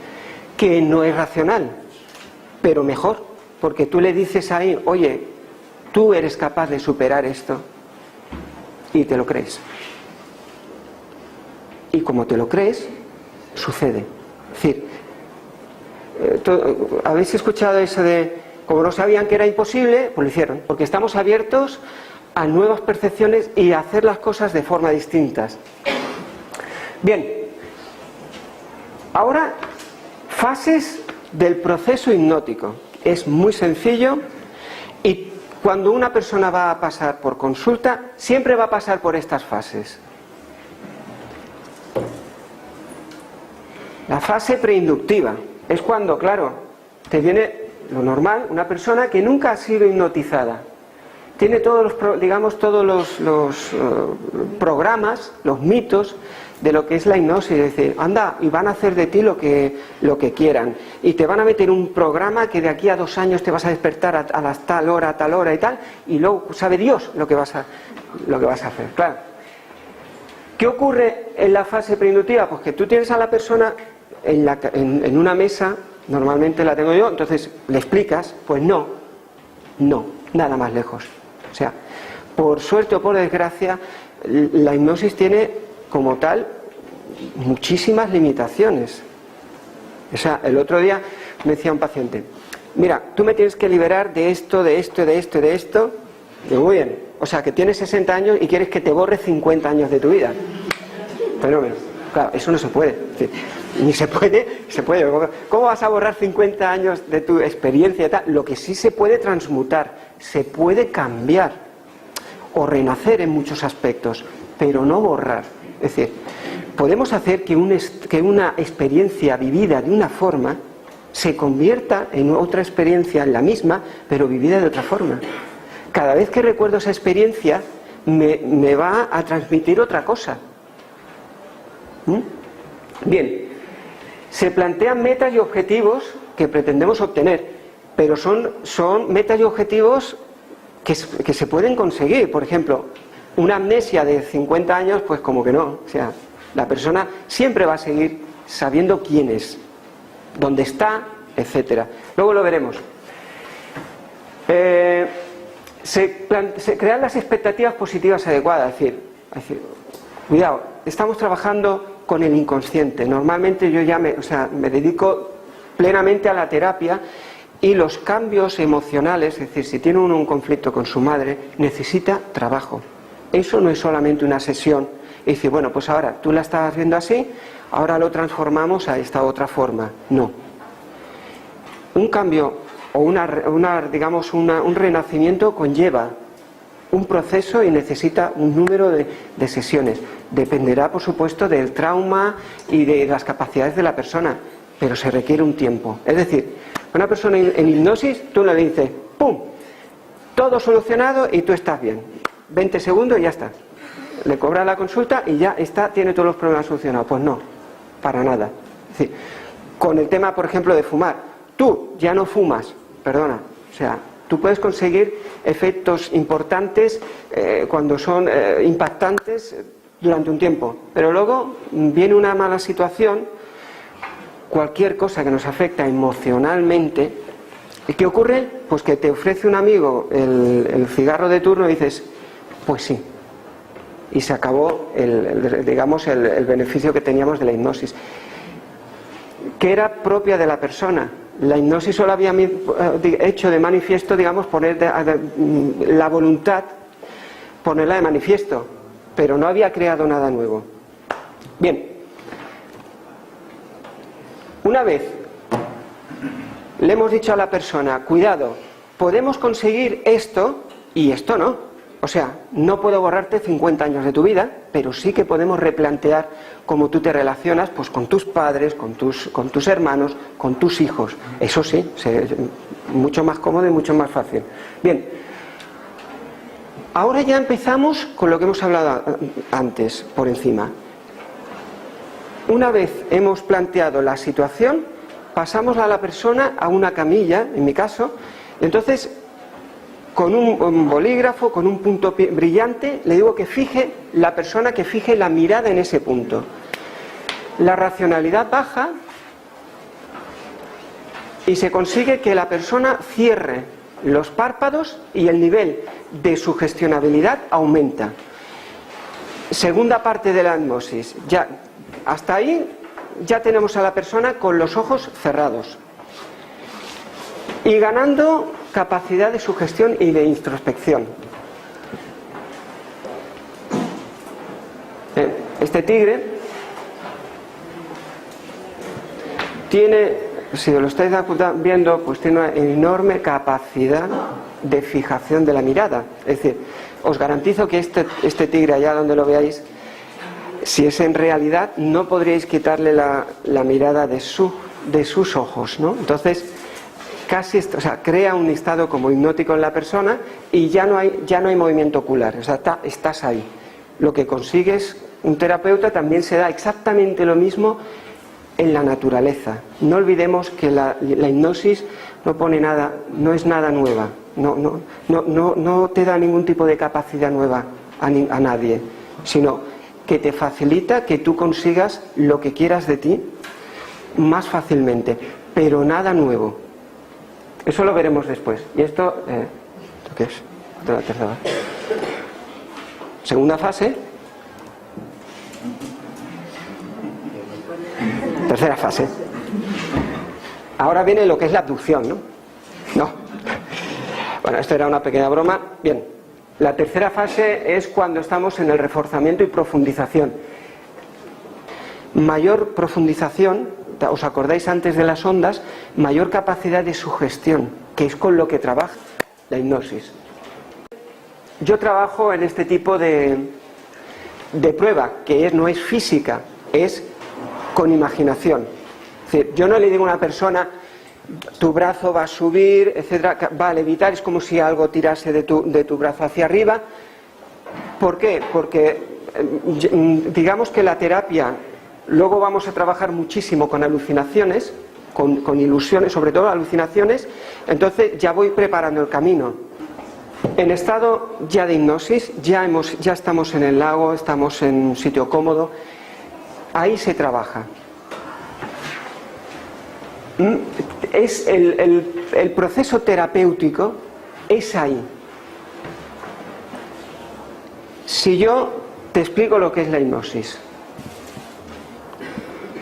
que no es racional, pero mejor, porque tú le dices ahí, oye, tú eres capaz de superar esto, y te lo crees. Y como te lo crees, sucede. Es decir, ¿habéis escuchado eso de, como no sabían que era imposible, pues lo hicieron? Porque estamos abiertos a nuevas percepciones y a hacer las cosas de forma distintas. Bien, ahora, fases del proceso hipnótico. Es muy sencillo y cuando una persona va a pasar por consulta, siempre va a pasar por estas fases. La fase preinductiva es cuando, claro, te viene lo normal, una persona que nunca ha sido hipnotizada. Tiene todos los, digamos, todos los programas, los mitos de lo que es la hipnosis. Es decir, anda, y van a hacer de ti lo que quieran. Y te van a meter un programa que de aquí a 2 años te vas a despertar a la tal hora y tal, y luego sabe Dios lo que vas a hacer. Claro. ¿Qué ocurre en la fase preinductiva? Pues que tú tienes a la persona en una mesa, normalmente la tengo yo, entonces le explicas, pues no, nada más lejos. O sea, por suerte o por desgracia, la hipnosis tiene como tal muchísimas limitaciones. O sea, el otro día me decía un paciente, mira, tú me tienes que liberar de esto, de esto, de esto y de esto. Digo, muy bien, o sea, que tienes 60 años y quieres que te borre 50 años de tu vida. Fenómeno. Claro, eso no se puede. Es decir, ni se puede. ¿Cómo vas a borrar 50 años de tu experiencia y tal? Lo que sí se puede transmutar, se puede cambiar o renacer en muchos aspectos, pero no borrar. Es decir, podemos hacer que una experiencia vivida de una forma se convierta en otra experiencia, en la misma, pero vivida de otra forma. Cada vez que recuerdo esa experiencia, me va a transmitir otra cosa. Bien, se plantean metas y objetivos que pretendemos obtener, pero son metas y objetivos que se pueden conseguir. Por ejemplo, una amnesia de 50 años, pues como que no. O sea, la persona siempre va a seguir sabiendo quién es, dónde está, etcétera. Luego lo veremos. Se crean las expectativas positivas adecuadas. Es decir, cuidado, estamos trabajando con el inconsciente. Normalmente yo ya me dedico plenamente a la terapia y los cambios emocionales, es decir, si tiene uno un conflicto con su madre, necesita trabajo. Eso no es solamente una sesión y decir, bueno, pues ahora tú la estabas viendo así, ahora lo transformamos a esta otra forma. No. Un cambio o un renacimiento conlleva un proceso y necesita un número de sesiones. Dependerá, por supuesto, del trauma y de las capacidades de la persona, pero se requiere un tiempo. Es decir, una persona en hipnosis, tú le dices, ¡pum!, todo solucionado y tú estás bien. 20 segundos y ya está. Le cobra la consulta y ya está, tiene todos los problemas solucionados. Pues no, para nada. Es decir, con el tema, por ejemplo, de fumar, tú ya no fumas, perdona, o sea, tú puedes conseguir efectos importantes cuando son impactantes durante un tiempo, pero luego viene una mala situación, cualquier cosa que nos afecta emocionalmente. ¿Y qué ocurre? Pues que te ofrece un amigo el cigarro de turno y dices, pues sí, y se acabó el beneficio que teníamos de la hipnosis, que era propia de la persona. La hipnosis solo había hecho de manifiesto, poner la voluntad, ponerla de manifiesto, pero no había creado nada nuevo. Bien, una vez le hemos dicho a la persona, cuidado, podemos conseguir esto y esto no. O sea, no puedo borrarte 50 años de tu vida, pero sí que podemos replantear cómo tú te relacionas, pues, con tus padres, con tus hermanos, con tus hijos. Eso sí, mucho más cómodo y mucho más fácil. Bien, ahora ya empezamos con lo que hemos hablado antes, por encima. Una vez hemos planteado la situación, pasamos a la persona a una camilla, en mi caso, y entonces con un bolígrafo, con un punto brillante, le digo que fije la persona, que fije la mirada en ese punto. La racionalidad baja y se consigue que la persona cierre los párpados y el nivel de sugestionabilidad aumenta. Segunda parte de la hipnosis. Ya, hasta ahí ya tenemos a la persona con los ojos cerrados y ganando capacidad de sugestión y de introspección. Este tigre tiene, si lo estáis viendo, pues tiene una enorme capacidad de fijación de la mirada. Es decir, os garantizo que este tigre, allá donde lo veáis, si es en realidad, no podríais quitarle la mirada de sus ojos, ¿no? Entonces, casi, o sea, crea un estado como hipnótico en la persona y ya no hay movimiento ocular. O sea, estás ahí. Lo que consigues un terapeuta también se da exactamente lo mismo en la naturaleza. No olvidemos que la hipnosis no pone nada, no es nada nueva. No te da ningún tipo de capacidad nueva a nadie, sino que te facilita que tú consigas lo que quieras de ti más fácilmente, pero nada nuevo. Eso lo veremos después. Y esto, ¿qué es? Esto es la tercera fase. Segunda fase. Tercera fase. Ahora viene lo que es la abducción, ¿no? No. Bueno, esto era una pequeña broma. Bien. La tercera fase es cuando estamos en el reforzamiento y profundización. Mayor profundización, ¿os acordáis antes de las ondas? Mayor capacidad de sugestión, que es con lo que trabaja la hipnosis. Yo trabajo en este tipo de prueba, que no es física, es con imaginación. Es decir, yo no le digo a una persona, tu brazo va a subir, etcétera, va a levitar, es como si algo tirase de tu brazo hacia arriba. ¿Por qué? Porque digamos que la terapia, luego vamos a trabajar muchísimo con alucinaciones, con ilusiones, sobre todo alucinaciones, entonces ya voy preparando el camino. En estado ya de hipnosis, ya estamos en el lago, estamos en un sitio cómodo, ahí se trabaja. Es el proceso terapéutico es ahí. Si yo te explico lo que es la hipnosis,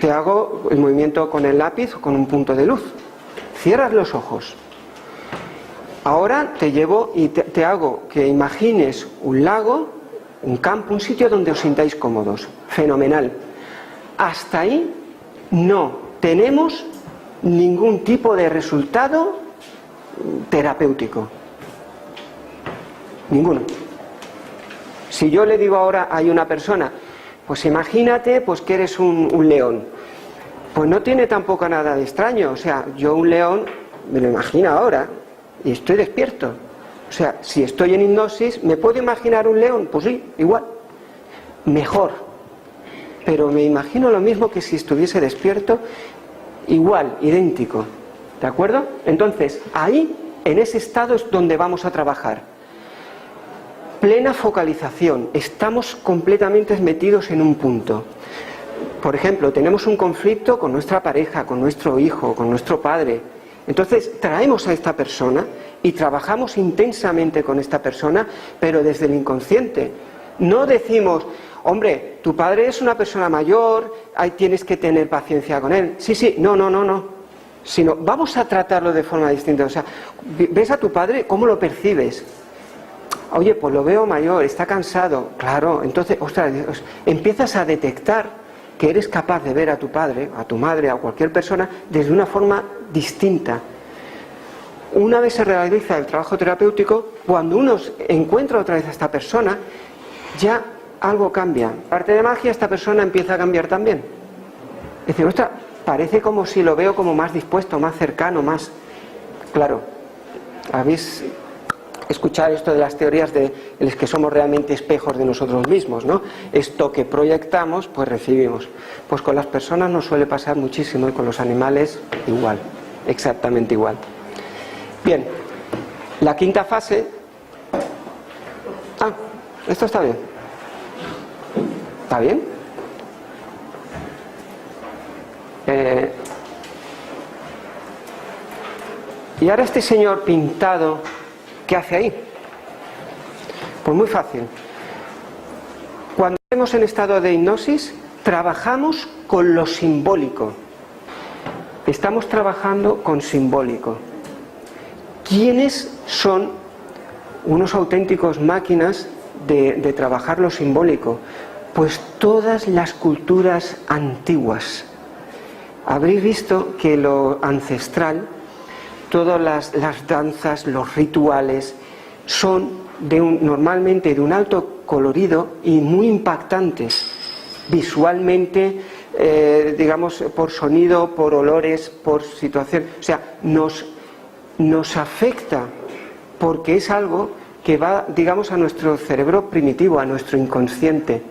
te hago el movimiento con el lápiz o con un punto de luz, cierras los ojos, ahora te llevo y te hago que imagines un lago, un campo, un sitio donde os sintáis cómodos. Fenomenal. Hasta ahí no tenemos ningún tipo de resultado terapéutico. Ninguno. Si yo le digo ahora a una persona, pues imagínate pues que eres un león, pues no tiene tampoco nada de extraño. O sea, yo un león me lo imagino ahora y estoy despierto. O sea, si estoy en hipnosis, ¿me puedo imaginar un león? Pues sí, igual. Mejor. Pero me imagino lo mismo que si estuviese despierto. Igual, idéntico, ¿de acuerdo? Entonces, ahí, en ese estado es donde vamos a trabajar. Plena focalización, estamos completamente metidos en un punto. Por ejemplo, tenemos un conflicto con nuestra pareja, con nuestro hijo, con nuestro padre. Entonces, traemos a esta persona y trabajamos intensamente con esta persona, pero desde el inconsciente. No decimos, hombre, tu padre es una persona mayor, ahí tienes que tener paciencia con él. Sí, no. Sino, vamos a tratarlo de forma distinta. O sea, ves a tu padre, ¿cómo lo percibes? Oye, pues lo veo mayor, está cansado. Claro, entonces, ostras, empiezas a detectar que eres capaz de ver a tu padre, a tu madre, a cualquier persona, desde una forma distinta. Una vez se realiza el trabajo terapéutico, cuando uno encuentra otra vez a esta persona, ya algo cambia. Parte de magia, esta persona empieza a cambiar también. Es decir, ostras, parece como si lo veo como más dispuesto, más cercano, más... Claro, escuchar esto de las teorías de los que somos realmente espejos de nosotros mismos, ¿no? Esto que proyectamos, pues recibimos. Pues con las personas nos suele pasar muchísimo y con los animales igual, exactamente igual. Bien, la quinta fase... Ah, esto está bien. ¿Está bien? Y ahora este señor pintado, ¿qué hace ahí? Pues muy fácil. Cuando estamos en estado de hipnosis, trabajamos con lo simbólico. Estamos trabajando con simbólico. ¿Quiénes son unos auténticos máquinas de trabajar lo simbólico? Pues todas las culturas antiguas. Habréis visto que lo ancestral, todas las danzas, los rituales, son normalmente de un alto colorido y muy impactantes, visualmente, digamos, por sonido, por olores, por situación. O sea, nos afecta porque es algo que va, digamos, a nuestro cerebro primitivo, a nuestro inconsciente.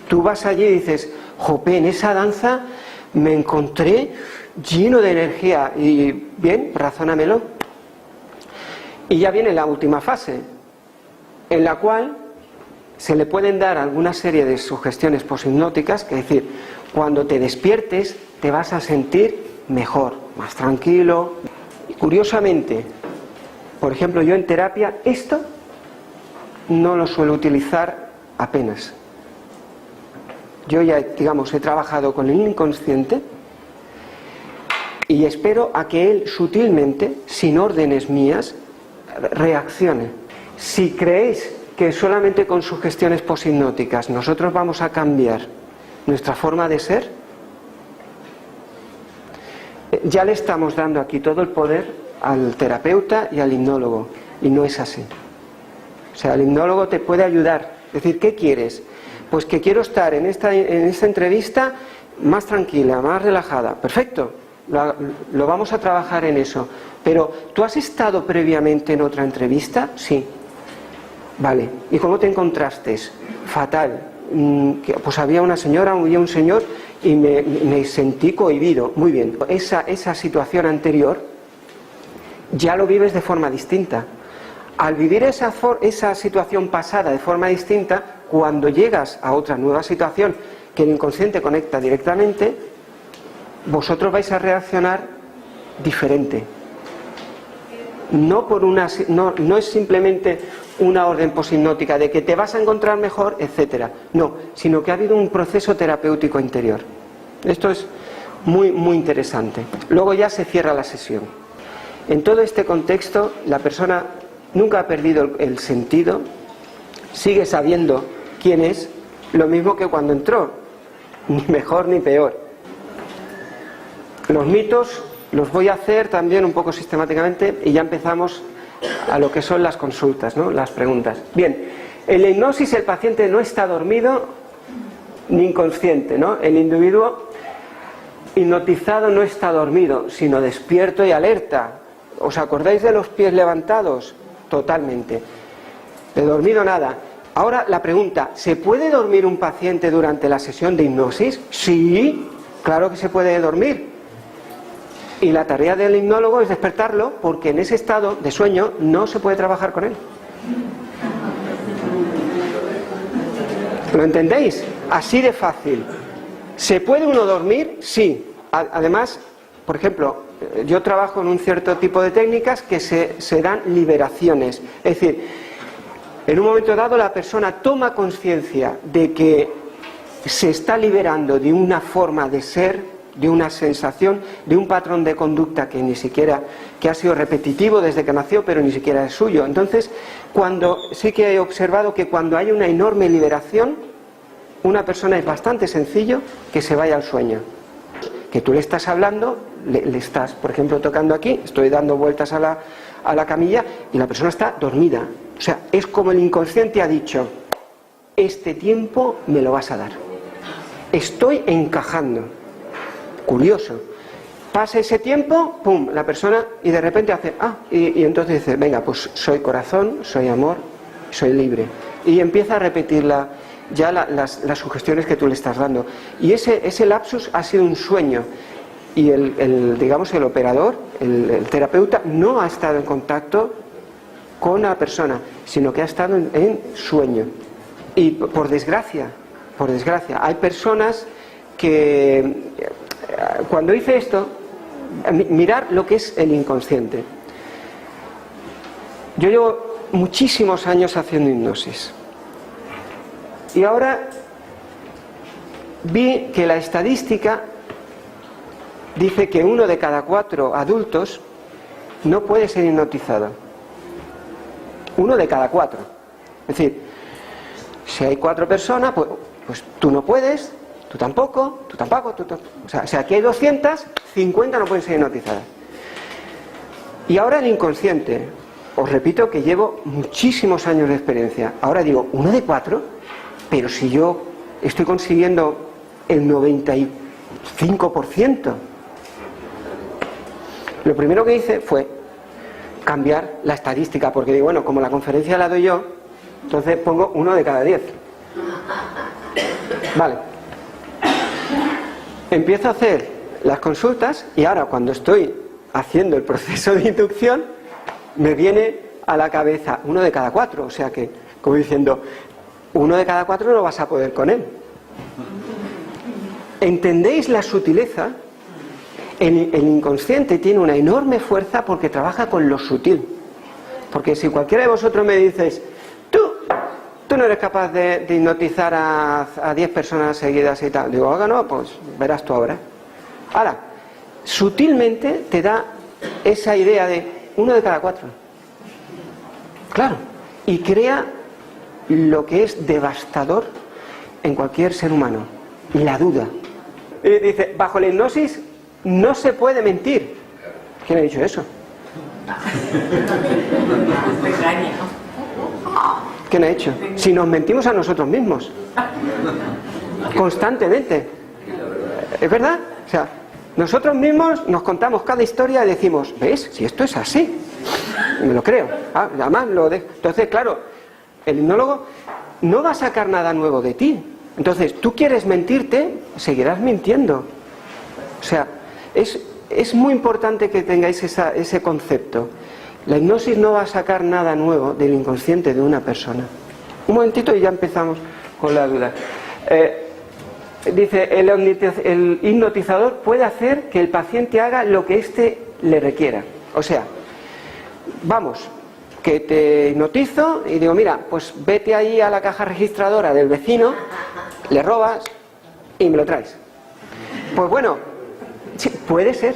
Tú vas allí y dices, jope, en esa danza me encontré lleno de energía. Y bien, razónamelo. Y ya viene la última fase, en la cual se le pueden dar alguna serie de sugestiones poshipnóticas, que es decir, cuando te despiertes te vas a sentir mejor, más tranquilo. Y curiosamente, por ejemplo, yo en terapia esto no lo suelo utilizar apenas. Yo ya, digamos, he trabajado con el inconsciente y espero a que él sutilmente, sin órdenes mías, reaccione. Si creéis que solamente con sugestiones poshipnóticas nosotros vamos a cambiar nuestra forma de ser, ya le estamos dando aquí todo el poder al terapeuta y al hipnólogo, y no es así. O sea, el hipnólogo te puede ayudar. Es decir, ¿qué quieres? Pues que quiero estar en esta entrevista más tranquila, más relajada. Perfecto, lo vamos a trabajar en eso. Pero, ¿tú has estado previamente en otra entrevista? Sí. Vale, ¿y cómo te encontraste? Fatal. Pues había una señora, había un señor y me sentí cohibido. Muy bien, esa situación anterior ya lo vives de forma distinta. Al vivir esa situación pasada de forma distinta, cuando llegas a otra nueva situación que el inconsciente conecta directamente, vosotros vais a reaccionar diferente. No es simplemente una orden poshipnótica de que te vas a encontrar mejor, etcétera. No, sino que ha habido un proceso terapéutico interior. Esto es muy, muy interesante. Luego ya se cierra la sesión. En todo este contexto, la persona nunca ha perdido el sentido, sigue sabiendo quién es, lo mismo que cuando entró, ni mejor ni peor. Los mitos los voy a hacer también un poco sistemáticamente y ya empezamos a lo que son las consultas, ¿no? Las preguntas. Bien, en la hipnosis el paciente no está dormido ni inconsciente, ¿no? El individuo hipnotizado no está dormido, sino despierto y alerta. ¿Os acordáis de los pies levantados? Totalmente. De dormido nada. Ahora la pregunta, ¿se puede dormir un paciente durante la sesión de hipnosis? Sí, claro que se puede dormir. Y la tarea del hipnólogo es despertarlo, porque en ese estado de sueño no se puede trabajar con él. ¿Lo entendéis? Así de fácil. ¿Se puede uno dormir? Sí. Además, por ejemplo, yo trabajo en un cierto tipo de técnicas que se dan liberaciones. Es decir, en un momento dado la persona toma conciencia de que se está liberando de una forma de ser, de una sensación, de un patrón de conducta que ha sido repetitivo desde que nació, pero ni siquiera es suyo. Entonces, sí que he observado que cuando hay una enorme liberación, una persona es bastante sencillo que se vaya al sueño. Que tú le estás hablando, le estás, por ejemplo, tocando aquí, estoy dando vueltas a la camilla y la persona está dormida. O sea, es como el inconsciente ha dicho, este tiempo me lo vas a dar. Estoy encajando. Curioso. pasa ese tiempo, pum, la persona, y de repente hace, y entonces dice, venga, pues soy corazón, soy amor, soy libre. Y empieza a repetir las sugestiones que tú le estás dando. Y ese lapsus ha sido un sueño. Y digamos, el operador, el terapeuta, no ha estado en contacto con la persona, sino que ha estado en sueño. Y por desgracia, hay personas que cuando hice esto, mirar lo que es el inconsciente. Yo llevo muchísimos años haciendo hipnosis. Y ahora vi que la estadística dice que 1 de cada 4 adultos no puede ser hipnotizado. 1 de cada 4. Es decir, si hay 4 personas, pues tú no puedes, tú tampoco. O sea, si aquí hay 200, 50 no pueden ser hipnotizadas. Y ahora el inconsciente. Os repito que llevo muchísimos años de experiencia. Ahora digo, 1 de 4, pero si yo estoy consiguiendo el 95%. Lo primero que hice fue cambiar la estadística, porque digo, bueno, como la conferencia la doy yo, entonces pongo 1 de cada 10. Vale. Empiezo a hacer las consultas y ahora cuando estoy haciendo el proceso de inducción me viene a la cabeza 1 de cada 4, o sea que, como diciendo, 1 de cada 4 no vas a poder con él. ¿Entendéis la sutileza? El inconsciente tiene una enorme fuerza porque trabaja con lo sutil. Porque si cualquiera de vosotros me dices, tú no eres capaz de hipnotizar a 10 personas seguidas y tal, digo, no, pues verás tú ahora. Ahora, sutilmente te da esa idea de 1 de cada 4. Claro, y crea lo que es devastador en cualquier ser humano, la duda. Y dice, bajo la hipnosis no se puede mentir. ¿Quién ha dicho eso? ¿Quién ha hecho? Si nos mentimos a nosotros mismos constantemente. ¿Es verdad? O sea, nosotros mismos nos contamos cada historia y decimos, ¿ves? Si esto es así, me lo creo. Además lo dejo. Entonces, claro, el hipnólogo no va a sacar nada nuevo de ti. Entonces, tú quieres mentirte, seguirás mintiendo. O sea, es muy importante que tengáis ese concepto. La hipnosis no va a sacar nada nuevo del inconsciente de una persona. Un momentito y ya empezamos con la duda. Dice, el hipnotizador puede hacer que el paciente haga lo que éste le requiera. O sea, vamos, que te hipnotizo y digo, mira, pues vete ahí a la caja registradora del vecino, le robas y me lo traes. Pues bueno, sí, puede ser,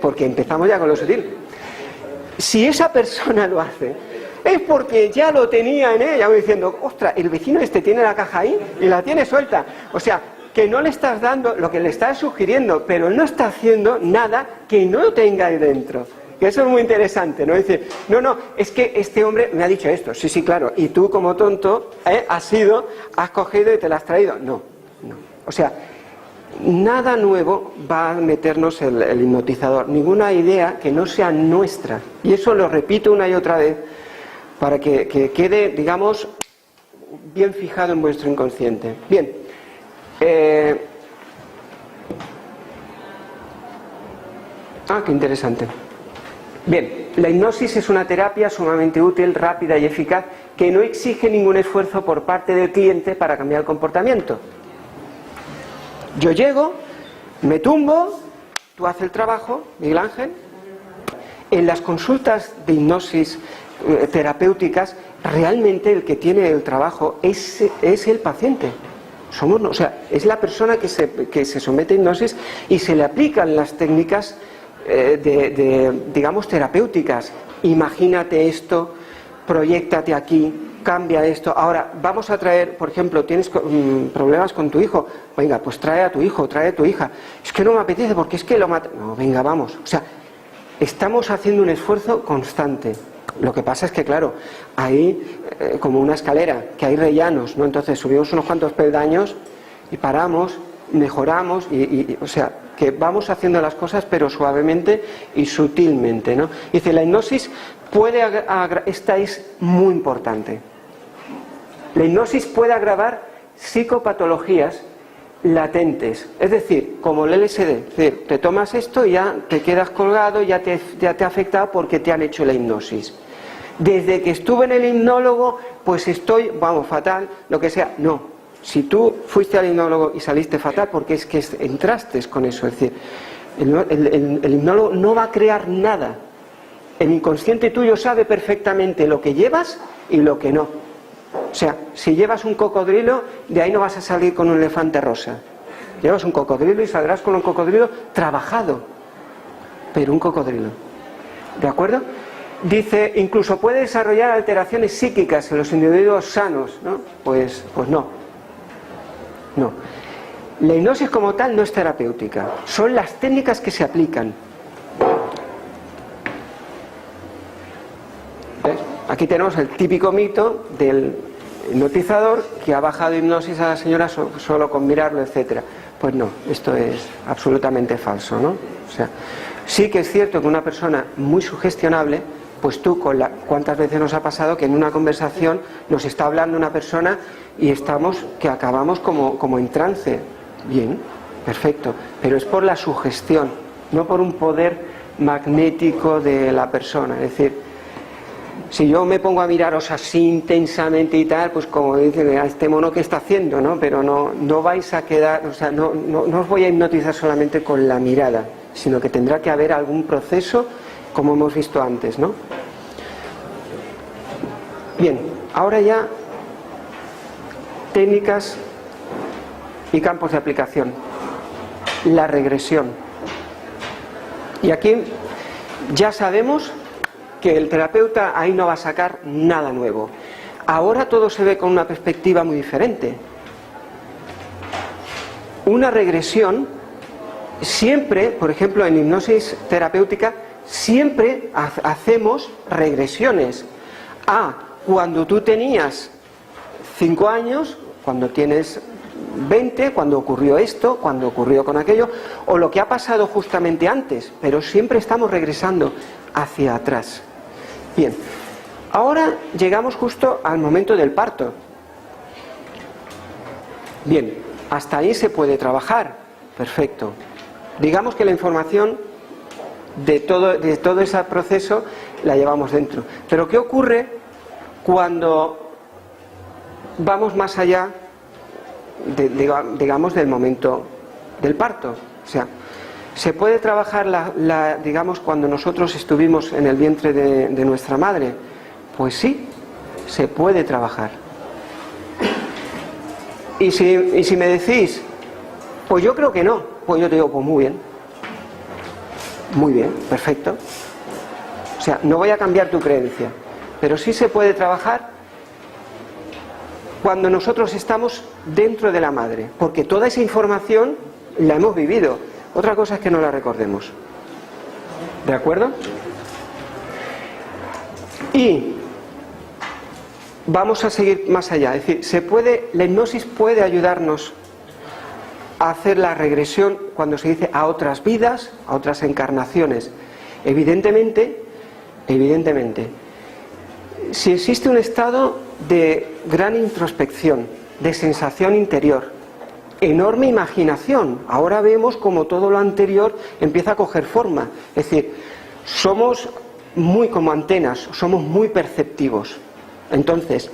porque empezamos ya con lo sutil. Si esa persona lo hace, es porque ya lo tenía en ella, diciendo, ostras, el vecino este tiene la caja ahí y la tiene suelta. O sea, que no le estás dando lo que le estás sugiriendo, pero él no está haciendo nada que no tenga ahí dentro. Que eso es muy interesante, ¿no? Dice, no, es que este hombre me ha dicho esto. Sí, claro. Y tú, como tonto, has cogido y te la has traído. No. O sea, nada nuevo va a meternos el hipnotizador. Ninguna idea que no sea nuestra. Y eso lo repito una y otra vez para que quede, digamos, bien fijado en vuestro inconsciente. Bien. Qué interesante. Bien, la hipnosis es una terapia sumamente útil, rápida y eficaz que no exige ningún esfuerzo por parte del cliente para cambiar el comportamiento. Yo llego, me tumbo, tú haces el trabajo, Miguel Ángel. En las consultas de hipnosis terapéuticas, realmente el que tiene el trabajo es el paciente. O sea, es la persona que se somete a hipnosis y se le aplican las técnicas digamos, terapéuticas. Imagínate esto, proyéctate aquí, cambia esto. Ahora, vamos a traer, por ejemplo, tienes problemas con tu hijo. Venga, pues trae a tu hijo, trae a tu hija. Es que no me apetece porque es que lo mata. No, venga, vamos. O sea, estamos haciendo un esfuerzo constante. Lo que pasa es que, claro, hay como una escalera, que hay rellanos, ¿no? Entonces subimos unos cuantos peldaños y paramos, mejoramos, o sea, que vamos haciendo las cosas pero suavemente y sutilmente, ¿no? Dice, la hipnosis puede esta es muy importante. La hipnosis puede agravar psicopatologías latentes, es decir, como el LSD, es decir, te tomas esto y ya te quedas colgado, ya te ha afectado porque te han hecho la hipnosis. Desde que estuve en el hipnólogo, pues estoy, vamos, fatal, lo que sea. No, si tú fuiste al hipnólogo y saliste fatal, porque es que entraste con eso, es decir, el hipnólogo no va a crear nada. El inconsciente tuyo sabe perfectamente lo que llevas y lo que no. O sea, si llevas un cocodrilo, de ahí no vas a salir con un elefante rosa. Llevas un cocodrilo y saldrás con un cocodrilo trabajado, pero un cocodrilo. ¿De acuerdo? Dice, incluso puede desarrollar alteraciones psíquicas en los individuos sanos, ¿no? Pues no. No. La hipnosis como tal no es terapéutica, son las técnicas que se aplican. ¿Ves? Aquí tenemos el típico mito del hipnotizador que ha bajado hipnosis a la señora solo con mirarlo, etcétera. Pues no, esto es absolutamente falso, ¿no? O sea, sí que es cierto que una persona muy sugestionable, pues tú ¿cuántas veces nos ha pasado que en una conversación nos está hablando una persona y que acabamos como en trance? Bien, perfecto, pero es por la sugestión, no por un poder magnético de la persona. Es decir, si yo me pongo a miraros así intensamente y tal, pues como dicen, a este mono que está haciendo, ¿no? Pero no vais a quedar, o sea, no os voy a hipnotizar solamente con la mirada, sino que tendrá que haber algún proceso, como hemos visto antes, ¿no? Bien, ahora ya técnicas y campos de aplicación. La regresión. Y aquí ya sabemos que el terapeuta ahí no va a sacar nada nuevo. Ahora todo se ve con una perspectiva muy diferente. Una regresión siempre, por ejemplo en hipnosis terapéutica, siempre hacemos regresiones a cuando tú tenías 5 años, cuando tienes 20, cuando ocurrió esto, cuando ocurrió con aquello, o lo que ha pasado justamente antes, pero siempre estamos regresando hacia atrás. Bien, ahora llegamos justo al momento del parto. Bien, hasta ahí se puede trabajar, perfecto. Digamos que la información de todo ese proceso la llevamos dentro. Pero ¿qué ocurre cuando vamos más allá digamos del momento del parto? O sea, ¿se puede trabajar digamos cuando nosotros estuvimos en el vientre de nuestra madre? Pues sí, se puede trabajar. Y si me decís, pues yo creo que no, pues yo te digo, pues muy bien, perfecto. O sea, no voy a cambiar tu creencia, pero sí se puede trabajar cuando nosotros estamos dentro de la madre, porque toda esa información la hemos vivido. Otra cosa es que no la recordemos. ¿De acuerdo? Y vamos a seguir más allá. Es decir, la hipnosis puede ayudarnos a hacer la regresión cuando se dice a otras vidas, a otras encarnaciones. Evidentemente, si existe un estado de gran introspección, de sensación interior, enorme imaginación, ahora vemos como todo lo anterior empieza a coger forma. Es decir, somos muy como antenas, somos muy perceptivos. Entonces,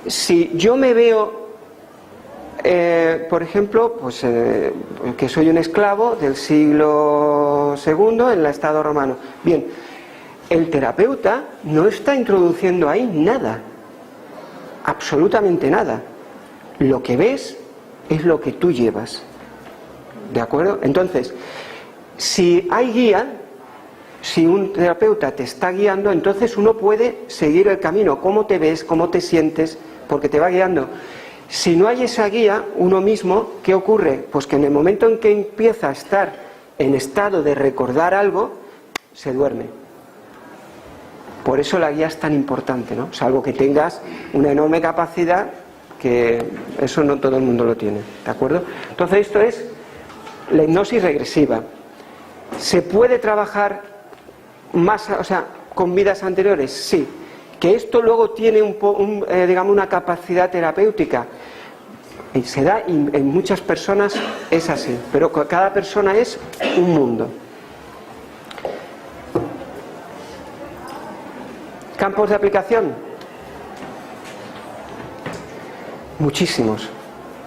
si yo me veo, por ejemplo, pues que soy un esclavo del siglo II en el Estado romano. Bien, el terapeuta no está introduciendo ahí nada, absolutamente nada. Lo que ves es lo que tú llevas. ¿De acuerdo? Entonces, si hay guía, si un terapeuta te está guiando, entonces uno puede seguir el camino, cómo te ves, cómo te sientes, porque te va guiando. Si no hay esa guía, uno mismo, ¿qué ocurre? Pues que en el momento en que empieza a estar en estado de recordar algo, se duerme. Por eso la guía es tan importante, ¿no? Salvo que tengas una enorme capacidad, que eso no todo el mundo lo tiene, ¿de acuerdo? Entonces esto es la hipnosis regresiva. ¿Se puede trabajar más, o sea, con vidas anteriores? Sí. Que esto luego tiene digamos, una capacidad terapéutica. Y se da, y en muchas personas es así, pero cada persona es un mundo. ¿Campos de aplicación? Muchísimos,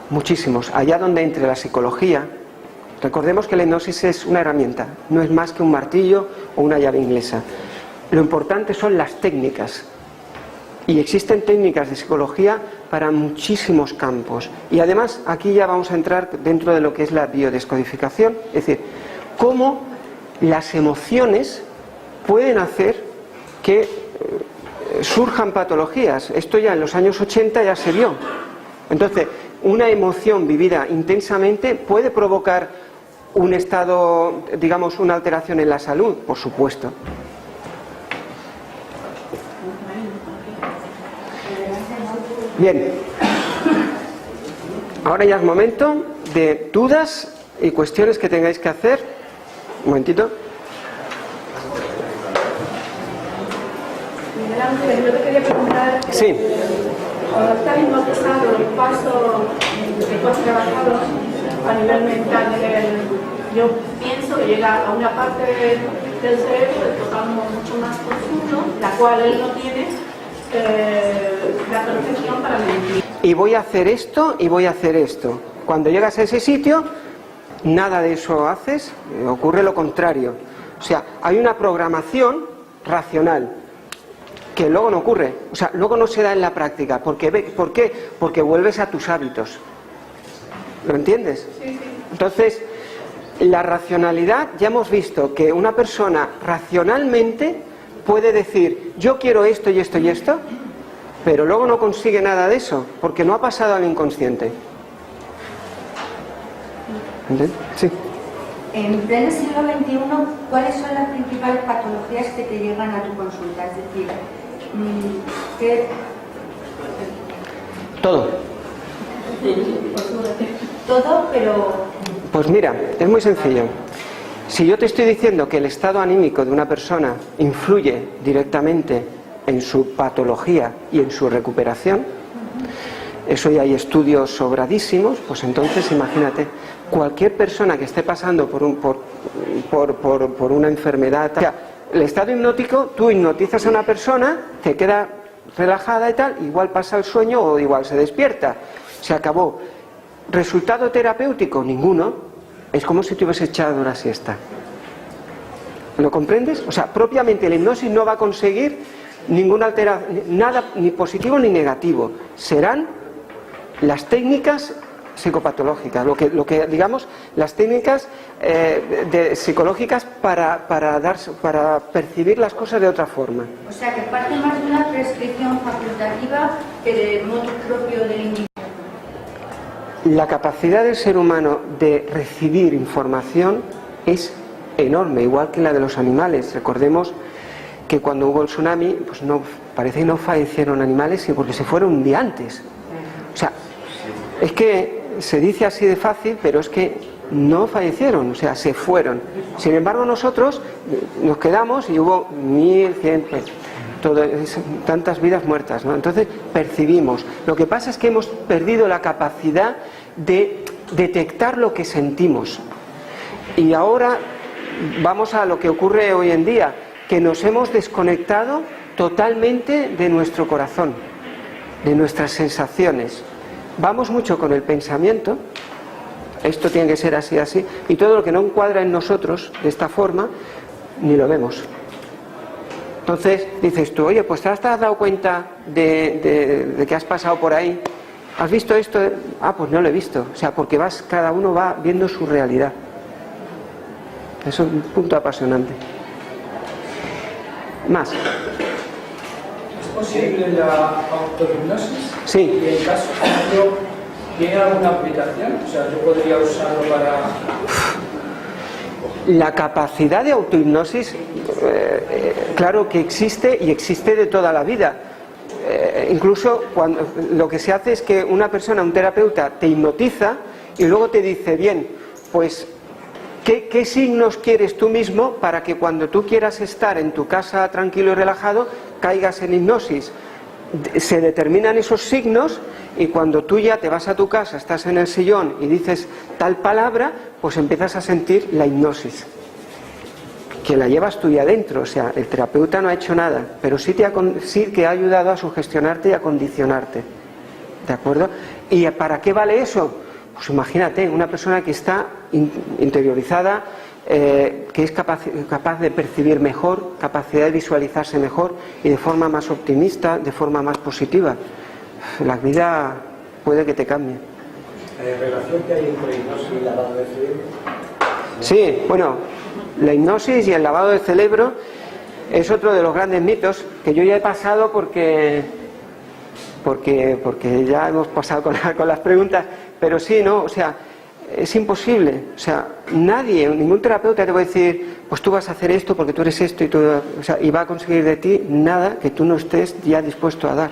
muchísimos. Allá donde entre la psicología, recordemos que la hipnosis es una herramienta, no es más que un martillo o una llave inglesa. Lo importante son las técnicas. Y existen técnicas de psicología para muchísimos campos. Y además aquí ya vamos a entrar dentro de lo que es la biodescodificación, es decir, cómo las emociones pueden hacer que surjan patologías. Esto ya en los años 80 ya se vio. Entonces, una emoción vivida intensamente puede provocar un estado, digamos, una alteración en la salud, por supuesto. Bien, ahora ya es momento de dudas y cuestiones que tengáis que hacer. Un momentito. Miguel Ángel, yo te quería preguntar, Sí. cuando estás hipnotizado, el paso que tú has trabajado a nivel mental, yo pienso que llega a una parte del cerebro que tocamos mucho más profundo, la cual él no tiene la percepción para mentir. Y voy a hacer esto y voy a hacer esto. Cuando llegas a ese sitio, nada de eso haces, ocurre lo contrario. O sea, hay una programación racional que luego no ocurre, o sea, luego no se da en la práctica. ¿Por qué? Porque vuelves a tus hábitos. ¿Lo entiendes? Sí, sí. Entonces, la racionalidad, ya hemos visto que una persona racionalmente puede decir, yo quiero esto y esto y esto, pero luego no consigue nada de eso, porque no ha pasado al inconsciente. ¿Entiendes? Sí. En pleno siglo XXI, ¿cuáles son las principales patologías que te llegan a tu consulta? Es decir, ¿qué? Todo. Todo, pero... Pues mira, es muy sencillo. Si yo te estoy diciendo que el estado anímico de una persona influye directamente en su patología y en su recuperación, eso ya hay estudios sobradísimos, pues entonces imagínate, cualquier persona que esté pasando por una enfermedad, o sea, el estado hipnótico, tú hipnotizas a una persona, te queda relajada y tal, igual pasa el sueño o igual se despierta, se acabó. ¿Resultado terapéutico? Ninguno. Es como si te hubieses echado una siesta. ¿Lo comprendes? O sea, propiamente la hipnosis no va a conseguir ninguna alteración, nada ni positivo ni negativo. Serán las técnicas psicopatológicas, lo que digamos, las técnicas psicológicas para percibir las cosas de otra forma. O sea, que parte más de una prescripción facultativa que de motu propio del individuo. La capacidad del ser humano de recibir información es enorme, igual que la de los animales. Recordemos que cuando hubo el tsunami, pues no, parece que no fallecieron animales, sino porque se fueron un día antes. O sea, es que se dice así de fácil, pero es que no fallecieron, o sea, se fueron. Sin embargo, nosotros nos quedamos y hubo 1100, tantas vidas muertas, ¿no? Entonces percibimos. Lo que pasa es que hemos perdido la capacidad de detectar lo que sentimos. Y ahora vamos a lo que ocurre hoy en día, que nos hemos desconectado totalmente de nuestro corazón, de nuestras sensaciones. Vamos mucho con el pensamiento, esto tiene que ser así, así, y todo lo que no encuadra en nosotros de esta forma, ni lo vemos. Entonces dices tú, oye, pues ¿te has dado cuenta de que has pasado por ahí? ¿Has visto esto? Ah, pues no lo he visto. O sea, porque cada uno va viendo su realidad. Eso es un punto apasionante. Más. ¿Es posible la autohipnosis? Sí. Y en caso, por ejemplo, ¿tiene alguna aplicación? O sea, yo podría usarlo para... La capacidad de autohipnosis, claro que existe y existe de toda la vida. Incluso cuando lo que se hace es que una persona, un terapeuta, te hipnotiza y luego te dice, bien, pues ¿Qué signos quieres tú mismo para que cuando tú quieras estar en tu casa tranquilo y relajado, caigas en hipnosis? Se determinan esos signos y cuando tú ya te vas a tu casa, estás en el sillón y dices tal palabra, pues empiezas a sentir la hipnosis, que la llevas tú ya dentro. O sea, el terapeuta no ha hecho nada, pero sí que ha ayudado a sugestionarte y a condicionarte, ¿de acuerdo? ¿Y para qué vale eso? Pues imagínate, una persona que está interiorizada, que es capaz de percibir mejor, capacidad de visualizarse mejor y de forma más optimista, de forma más positiva. La vida puede que te cambie. ¿Relación que hay entre hipnosis y lavado de cerebro? Sí, bueno, la hipnosis y el lavado de cerebro es otro de los grandes mitos que yo ya he pasado porque ya hemos pasado con las preguntas, pero sí, ¿no? O sea, es imposible. O sea, nadie, ningún terapeuta te va a decir, pues tú vas a hacer esto porque tú eres esto y va a conseguir de ti nada que tú no estés ya dispuesto a dar.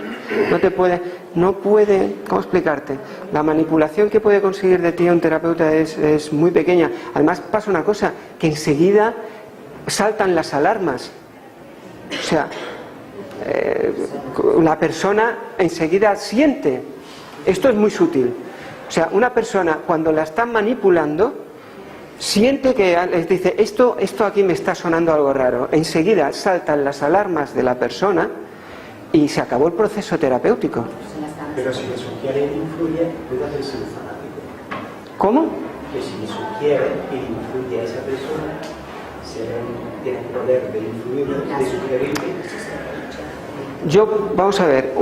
No puede, ¿cómo explicarte? La manipulación que puede conseguir de ti un terapeuta es muy pequeña. Además pasa una cosa, que enseguida saltan las alarmas. O sea, la persona enseguida siente. Esto es muy sutil. O sea, una persona cuando la están manipulando siente que les dice esto aquí me está sonando algo raro. Enseguida saltan las alarmas de la persona y se acabó el proceso terapéutico. Pero si le sugiere y influye, puede hacerse un fanático. ¿Cómo? Que si le sugiere y influye a esa persona, tiene el poder de influirlo, de sugerirle. Vamos a ver,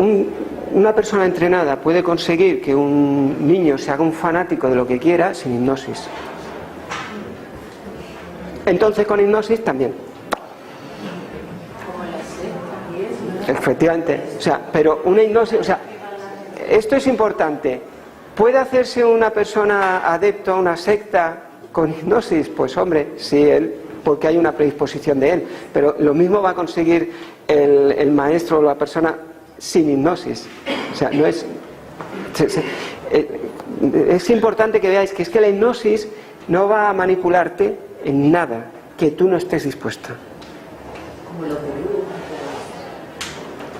una persona entrenada puede conseguir que un niño se haga un fanático de lo que quiera sin hipnosis. Entonces con hipnosis también. Efectivamente. O sea, pero una hipnosis, o sea, esto es importante. ¿Puede hacerse una persona adepto a una secta con hipnosis? Pues hombre, sí, porque hay una predisposición de él. Pero lo mismo va a conseguir el maestro o la persona sin hipnosis. O sea, no es... Es importante que veáis que es que la hipnosis no va a manipularte en nada que tú no estés dispuesta.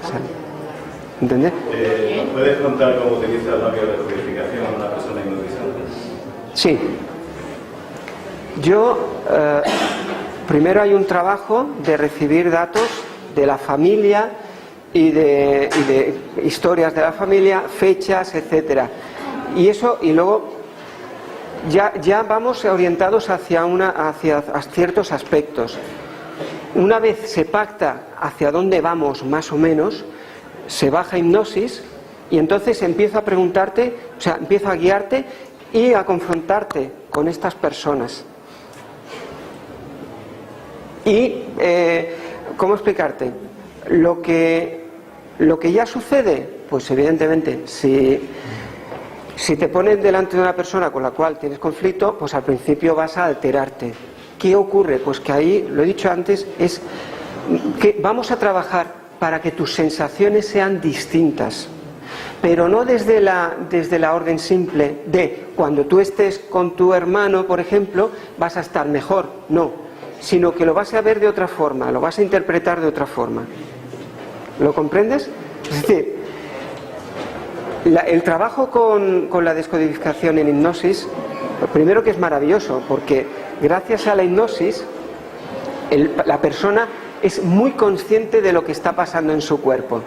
O sea, ¿entendés? ¿Puedes contar cómo utilizas la biodescodificación a una persona hipnotizada? Sí. Primero hay un trabajo de recibir datos de la familia y de historias de la familia, fechas, etcétera. Y luego ya vamos orientados hacia ciertos aspectos. Una vez se pacta hacia dónde vamos más o menos, se baja hipnosis y entonces empiezo a preguntarte, o sea, empiezo a guiarte y a confrontarte con estas personas. Y, ¿cómo explicarte? Lo que ya sucede, pues evidentemente, si te pones delante de una persona con la cual tienes conflicto, pues al principio vas a alterarte. ¿Qué ocurre? Pues que ahí, lo he dicho antes, es que vamos a trabajar para que tus sensaciones sean distintas, pero no desde la orden simple de cuando tú estés con tu hermano, por ejemplo, vas a estar mejor, no, sino que lo vas a ver de otra forma, lo vas a interpretar de otra forma. ¿Lo comprendes? Es decir, el trabajo con la descodificación en hipnosis, lo primero que es maravilloso, porque gracias a la hipnosis la persona es muy consciente de lo que está pasando en su cuerpo.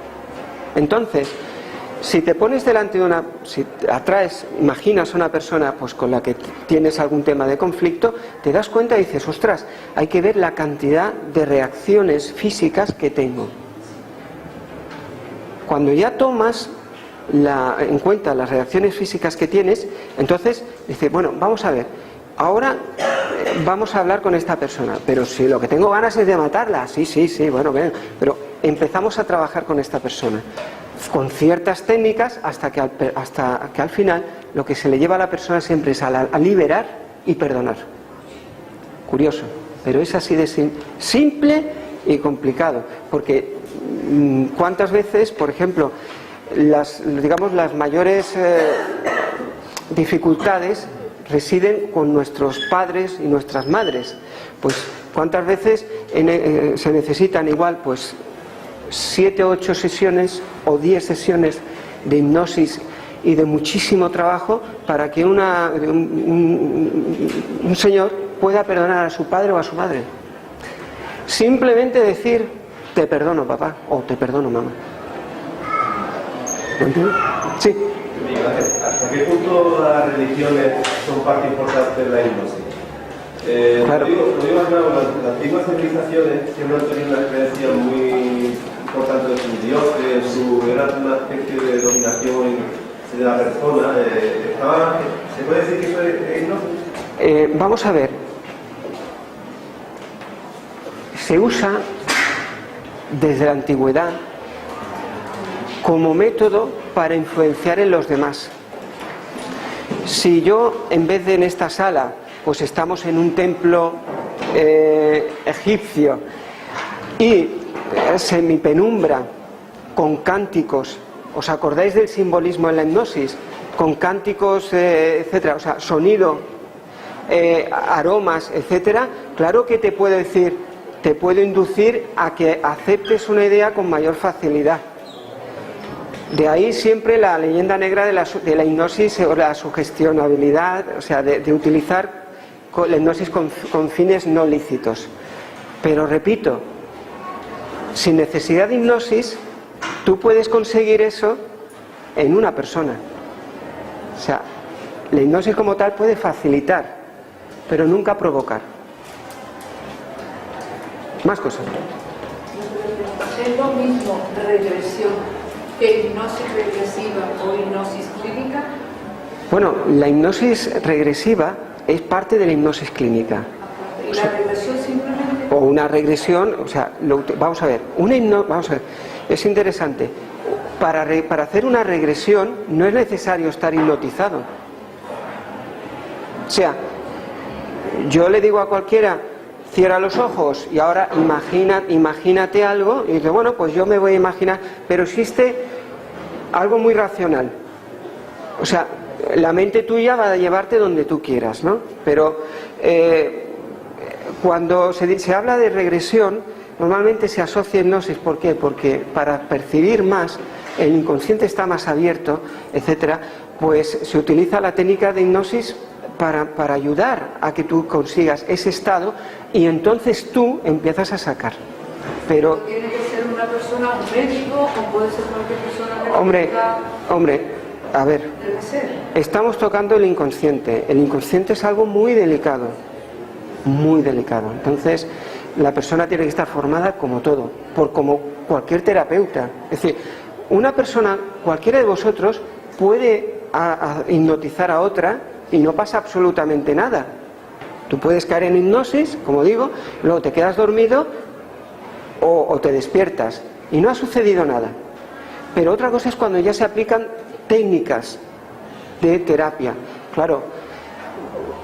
Entonces, si te pones delante de si atraes, imaginas a una persona pues con la que tienes algún tema de conflicto, te das cuenta y dices, ostras, hay que ver la cantidad de reacciones físicas que tengo. Cuando ya tomas en cuenta las reacciones físicas que tienes, entonces dices, bueno, vamos a ver, ahora vamos a hablar con esta persona, pero si lo que tengo ganas es de matarla, sí, bueno, ven, pero empezamos a trabajar con esta persona con ciertas técnicas hasta que al final lo que se le lleva a la persona siempre es a liberar y perdonar. Curioso, pero es así de simple y complicado, porque ¿cuántas veces, por ejemplo, las mayores dificultades residen con nuestros padres y nuestras madres. Pues ¿cuántas veces se necesitan igual pues 7 o 8 sesiones o 10 sesiones de hipnosis y de muchísimo trabajo para que un señor pueda perdonar a su padre o a su madre? Simplemente decir te perdono papá o te perdono mamá. ¿Me entiendes? Sí. ¿Hasta qué punto las religiones son parte importante de la hipnosis? Claro. Lo digo claro, las antiguas civilizaciones siempre han tenido una creencia muy importante de sus dioses, era una especie de dominación de la persona. ¿Se puede decir que eso es hipnosis? Vamos a ver. Se usa desde la antigüedad como método para influenciar en los demás. Si yo, en vez de en esta sala, pues estamos en un templo egipcio y semipenumbra, con cánticos, ¿os acordáis del simbolismo en la hipnosis? Con cánticos, etcétera, o sea, sonido, aromas, etcétera, claro que te puedo decir, te puedo inducir a que aceptes una idea con mayor facilidad. De ahí siempre la leyenda negra de la hipnosis o la sugestionabilidad, o sea, de utilizar la hipnosis con fines no lícitos. Pero repito, sin necesidad de hipnosis, tú puedes conseguir eso en una persona. O sea, la hipnosis como tal puede facilitar, pero nunca provocar. Más cosas. ¿Es lo mismo regresión que hipnosis regresiva o hipnosis clínica? Bueno, la hipnosis regresiva es parte de la hipnosis clínica. ¿Y la regresión simplemente? O una regresión, o sea, vamos a ver, es interesante. Para hacer una regresión no es necesario estar hipnotizado. O sea, yo le digo a cualquiera, cierra los ojos y ahora imagínate algo, y dice, bueno, pues yo me voy a imaginar, pero existe algo muy racional. O sea, la mente tuya va a llevarte donde tú quieras, ¿no? Pero cuando se habla de regresión, normalmente se asocia hipnosis. ¿Por qué? Porque para percibir más, el inconsciente está más abierto, etcétera, pues se utiliza la técnica de hipnosis para ayudar a que tú consigas ese estado y entonces tú empiezas a sacar. Pero ¿tiene que ser una persona, un médico, o puede ser cualquier persona? Hombre, a ver, estamos tocando el inconsciente. El inconsciente es algo muy delicado, muy delicado. Entonces, la persona tiene que estar formada como todo, como cualquier terapeuta. Es decir, una persona, cualquiera de vosotros, puede hipnotizar a otra y no pasa absolutamente nada. Tú puedes caer en hipnosis, como digo, luego te quedas dormido o te despiertas y no ha sucedido nada. Pero otra cosa es cuando ya se aplican técnicas de terapia. Claro,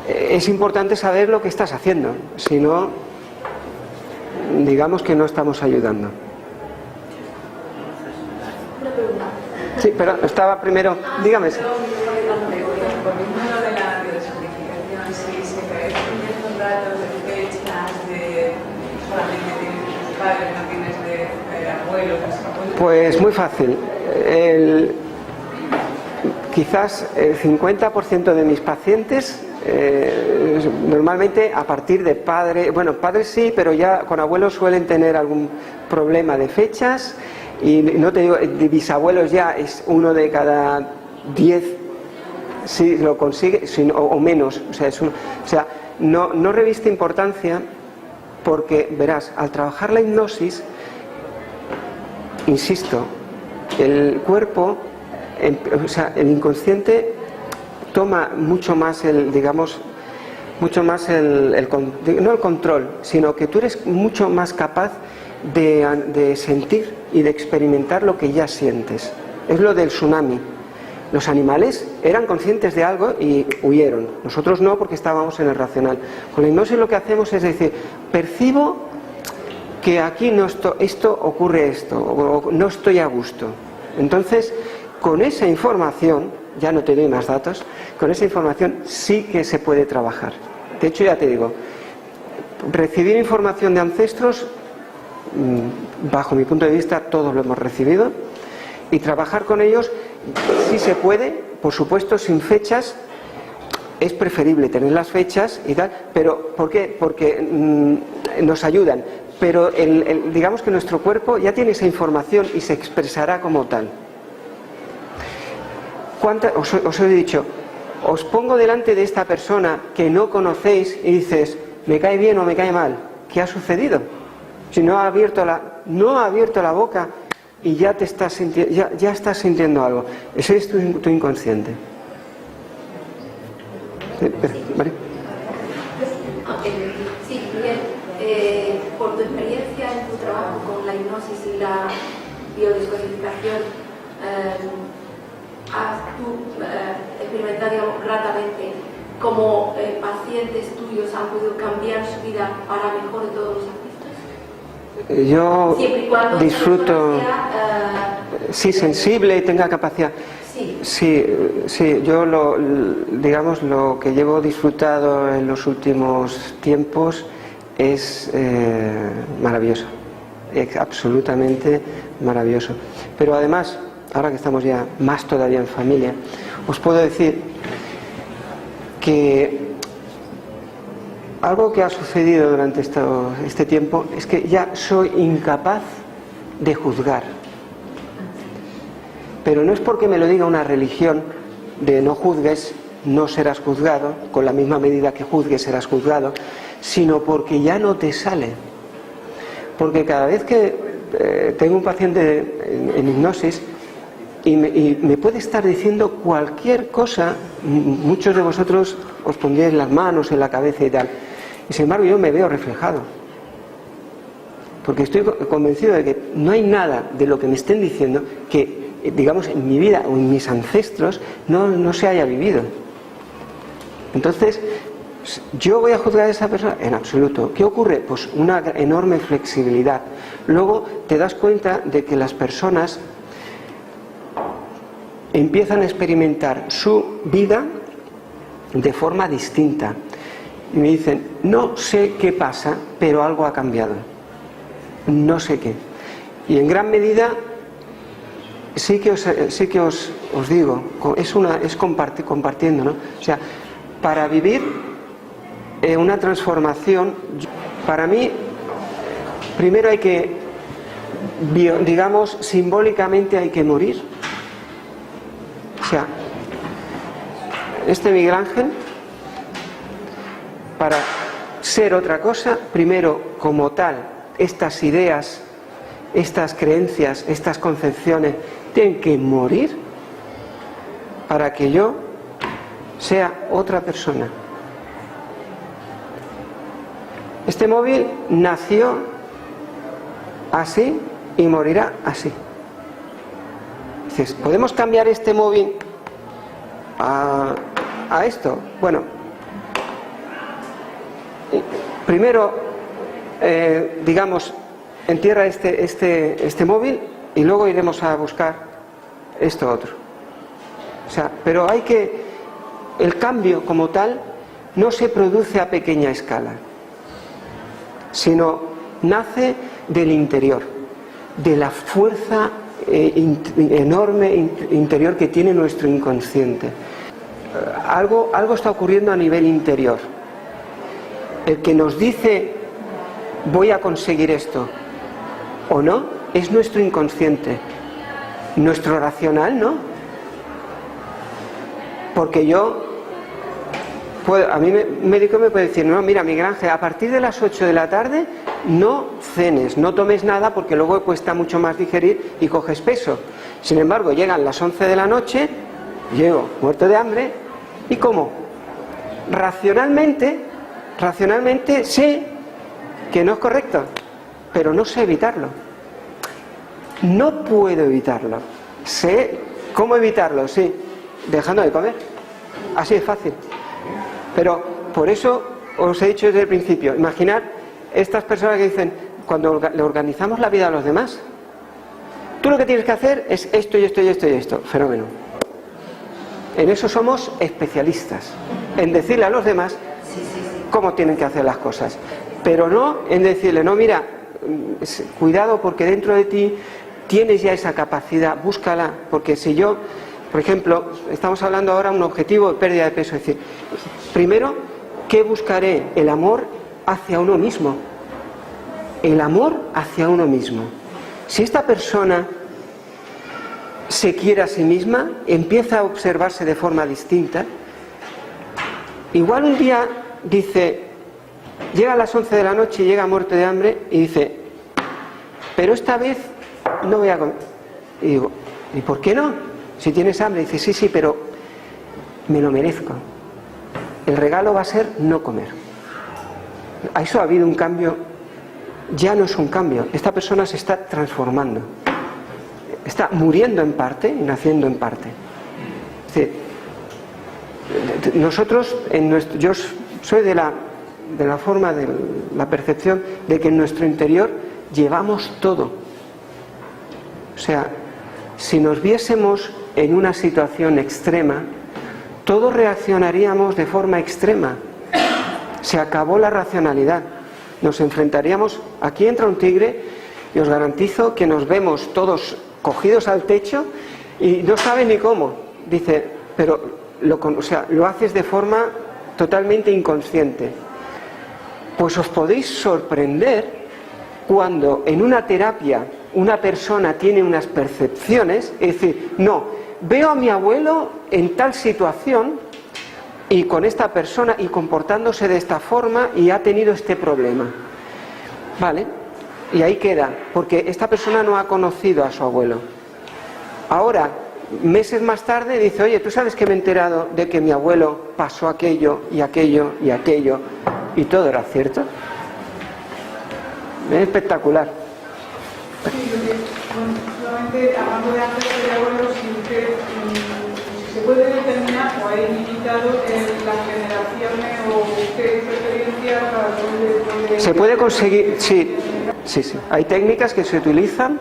es importante saber lo que estás haciendo, si no, digamos que no estamos ayudando. Una pregunta. Sí, pero estaba primero, dígame. Volviendo a lo de la biodescodificación, si se carecen de estos datos de fechas, de solamente tienes de tus padres, no tienes de abuelos, bisabuelos. Pues muy fácil. Quizás el 50% de mis pacientes, normalmente a partir de padres sí, pero ya con abuelos suelen tener algún problema de fechas, y no te digo, de bisabuelos ya es 1 de cada 10 si lo consigue, o menos, o sea, no reviste importancia, porque verás, al trabajar la hipnosis, insisto, el cuerpo, el inconsciente toma mucho más no el control, sino que tú eres mucho más capaz de sentir y de experimentar lo que ya sientes. Es lo del tsunami. Los animales eran conscientes de algo y huyeron. Nosotros no, porque estábamos en el racional. Con la hipnosis lo que hacemos es decir, percibo que aquí ocurre esto, o no estoy a gusto. Entonces, con esa información, ya no te doy más datos, con esa información sí que se puede trabajar. De hecho, ya te digo, recibir información de ancestros, bajo mi punto de vista, todos lo hemos recibido, y trabajar con ellos sí se puede, por supuesto, sin fechas. Es preferible tener las fechas y tal, pero ¿por qué? Porque nos ayudan, pero digamos que nuestro cuerpo ya tiene esa información y se expresará como tal. Os he dicho, os pongo delante de esta persona que no conocéis y dices, ¿me cae bien o me cae mal? ¿Qué ha sucedido? Si no ha abierto la boca y ya te estás ya estás sintiendo algo. Eso es tu inconsciente. ¿Vale? Sí, bien. Por tu experiencia en tu trabajo con la hipnosis y la biodescodificación, ¿has tú experimentado, digamos, gratamente cómo pacientes tuyos han podido cambiar su vida para mejor en todos los aspectos? Yo disfruto, sea, sensible y tenga capacidad. Sí, yo digamos lo que llevo disfrutado en los últimos tiempos es maravilloso, es absolutamente maravilloso. Pero además, ahora que estamos ya más todavía en familia, os puedo decir que algo que ha sucedido durante este tiempo es que ya soy incapaz de juzgar. Pero no es porque me lo diga una religión de no juzgues, no serás juzgado, con la misma medida que juzgues serás juzgado, sino porque ya no te sale. Porque cada vez que tengo un paciente en hipnosis y me puede estar diciendo cualquier cosa, muchos de vosotros os pondríais las manos en la cabeza y tal, y sin embargo yo me veo reflejado. Porque estoy convencido de que no hay nada de lo que me estén diciendo que, digamos, en mi vida o en mis ancestros no se haya vivido. Entonces, ¿yo voy a juzgar a esa persona? En absoluto. ¿Qué ocurre? Pues una enorme flexibilidad. Luego te das cuenta de que las personas empiezan a experimentar su vida de forma distinta. Y me dicen, no sé qué pasa, pero algo ha cambiado. No sé qué. Y en gran medida sí que os digo, es compartiendo, ¿no? O sea, para vivir una transformación, para mí, primero hay que, digamos, simbólicamente hay que morir. O sea, este Miguel Ángel, para ser otra cosa, primero, como tal, estas ideas, estas creencias, estas concepciones tienen que morir para que yo sea otra persona. Este móvil nació así y morirá así. Dices, ¿podemos cambiar este móvil a esto? Bueno, primero, digamos, entierra este móvil y luego iremos a buscar esto otro. O sea, pero el cambio como tal no se produce a pequeña escala, sino nace del interior, de la fuerza enorme interior que tiene nuestro inconsciente. Algo está ocurriendo a nivel interior. El que nos dice voy a conseguir esto o no es nuestro inconsciente. Nuestro racional no. Porque a mí un médico me puede decir, no, mira Miguel Ángel, a partir de las 8 de la tarde no cenes, no tomes nada porque luego cuesta mucho más digerir y coges peso. Sin embargo, llegan las 11 de la noche, llego muerto de hambre y como racionalmente sé que no es correcto, pero no sé evitarlo. No puedo evitarlo. Sé cómo evitarlo, sí, dejando de comer. Así es fácil. Pero por eso os he dicho desde el principio, imaginad estas personas que dicen, cuando le organizamos la vida a los demás, tú lo que tienes que hacer es esto y esto y esto y esto. Fenómeno. En eso somos especialistas, en decirle a los demás cómo tienen que hacer las cosas, pero no en decirle, no, mira, cuidado porque dentro de ti tienes ya esa capacidad, búscala, porque si yo, por ejemplo, estamos hablando ahora de un objetivo de pérdida de peso, es decir, primero, ¿qué buscaré? El amor hacia uno mismo, el amor hacia uno mismo. Si esta persona se quiere a sí misma, empieza a observarse de forma distinta. Igual un día dice, llega a las 11 de la noche y llega muerto de hambre y dice, pero esta vez no voy a comer. Y digo, ¿y por qué no? Si tienes hambre. Y dice, sí, pero me lo merezco. El regalo va a ser no comer. A eso ha habido un cambio. Ya no es un cambio. Esta persona se está transformando. Está muriendo en parte y naciendo en parte. Es decir, nosotros, yo soy de la forma, de la percepción de que en nuestro interior llevamos todo. O sea, si nos viésemos en una situación extrema, todos reaccionaríamos de forma extrema. Se acabó la racionalidad. Nos enfrentaríamos, aquí entra un tigre y os garantizo que nos vemos todos cogidos al techo y no sabe ni cómo. Dice, pero lo haces de forma totalmente inconsciente. Pues os podéis sorprender cuando en una terapia una persona tiene unas percepciones, es decir, no, veo a mi abuelo en tal situación y con esta persona y comportándose de esta forma y ha tenido este problema. Vale, y ahí queda, porque esta persona no ha conocido a su abuelo. Ahora, meses más tarde dice, oye, ¿tú sabes que me he enterado de que mi abuelo pasó aquello y aquello y aquello y todo era cierto? Es espectacular. Sí, solamente hablando de antes de abuelos, si se puede determinar o hay limitado las generaciones o qué experiencia para dónde... Se puede conseguir, sí. Hay técnicas que se utilizan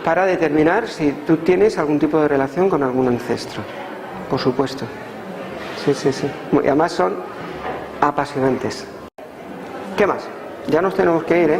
para determinar si tú tienes algún tipo de relación con algún ancestro. Por supuesto. Sí. Y además son apasionantes. ¿Qué más? Ya nos tenemos que ir, ¿eh?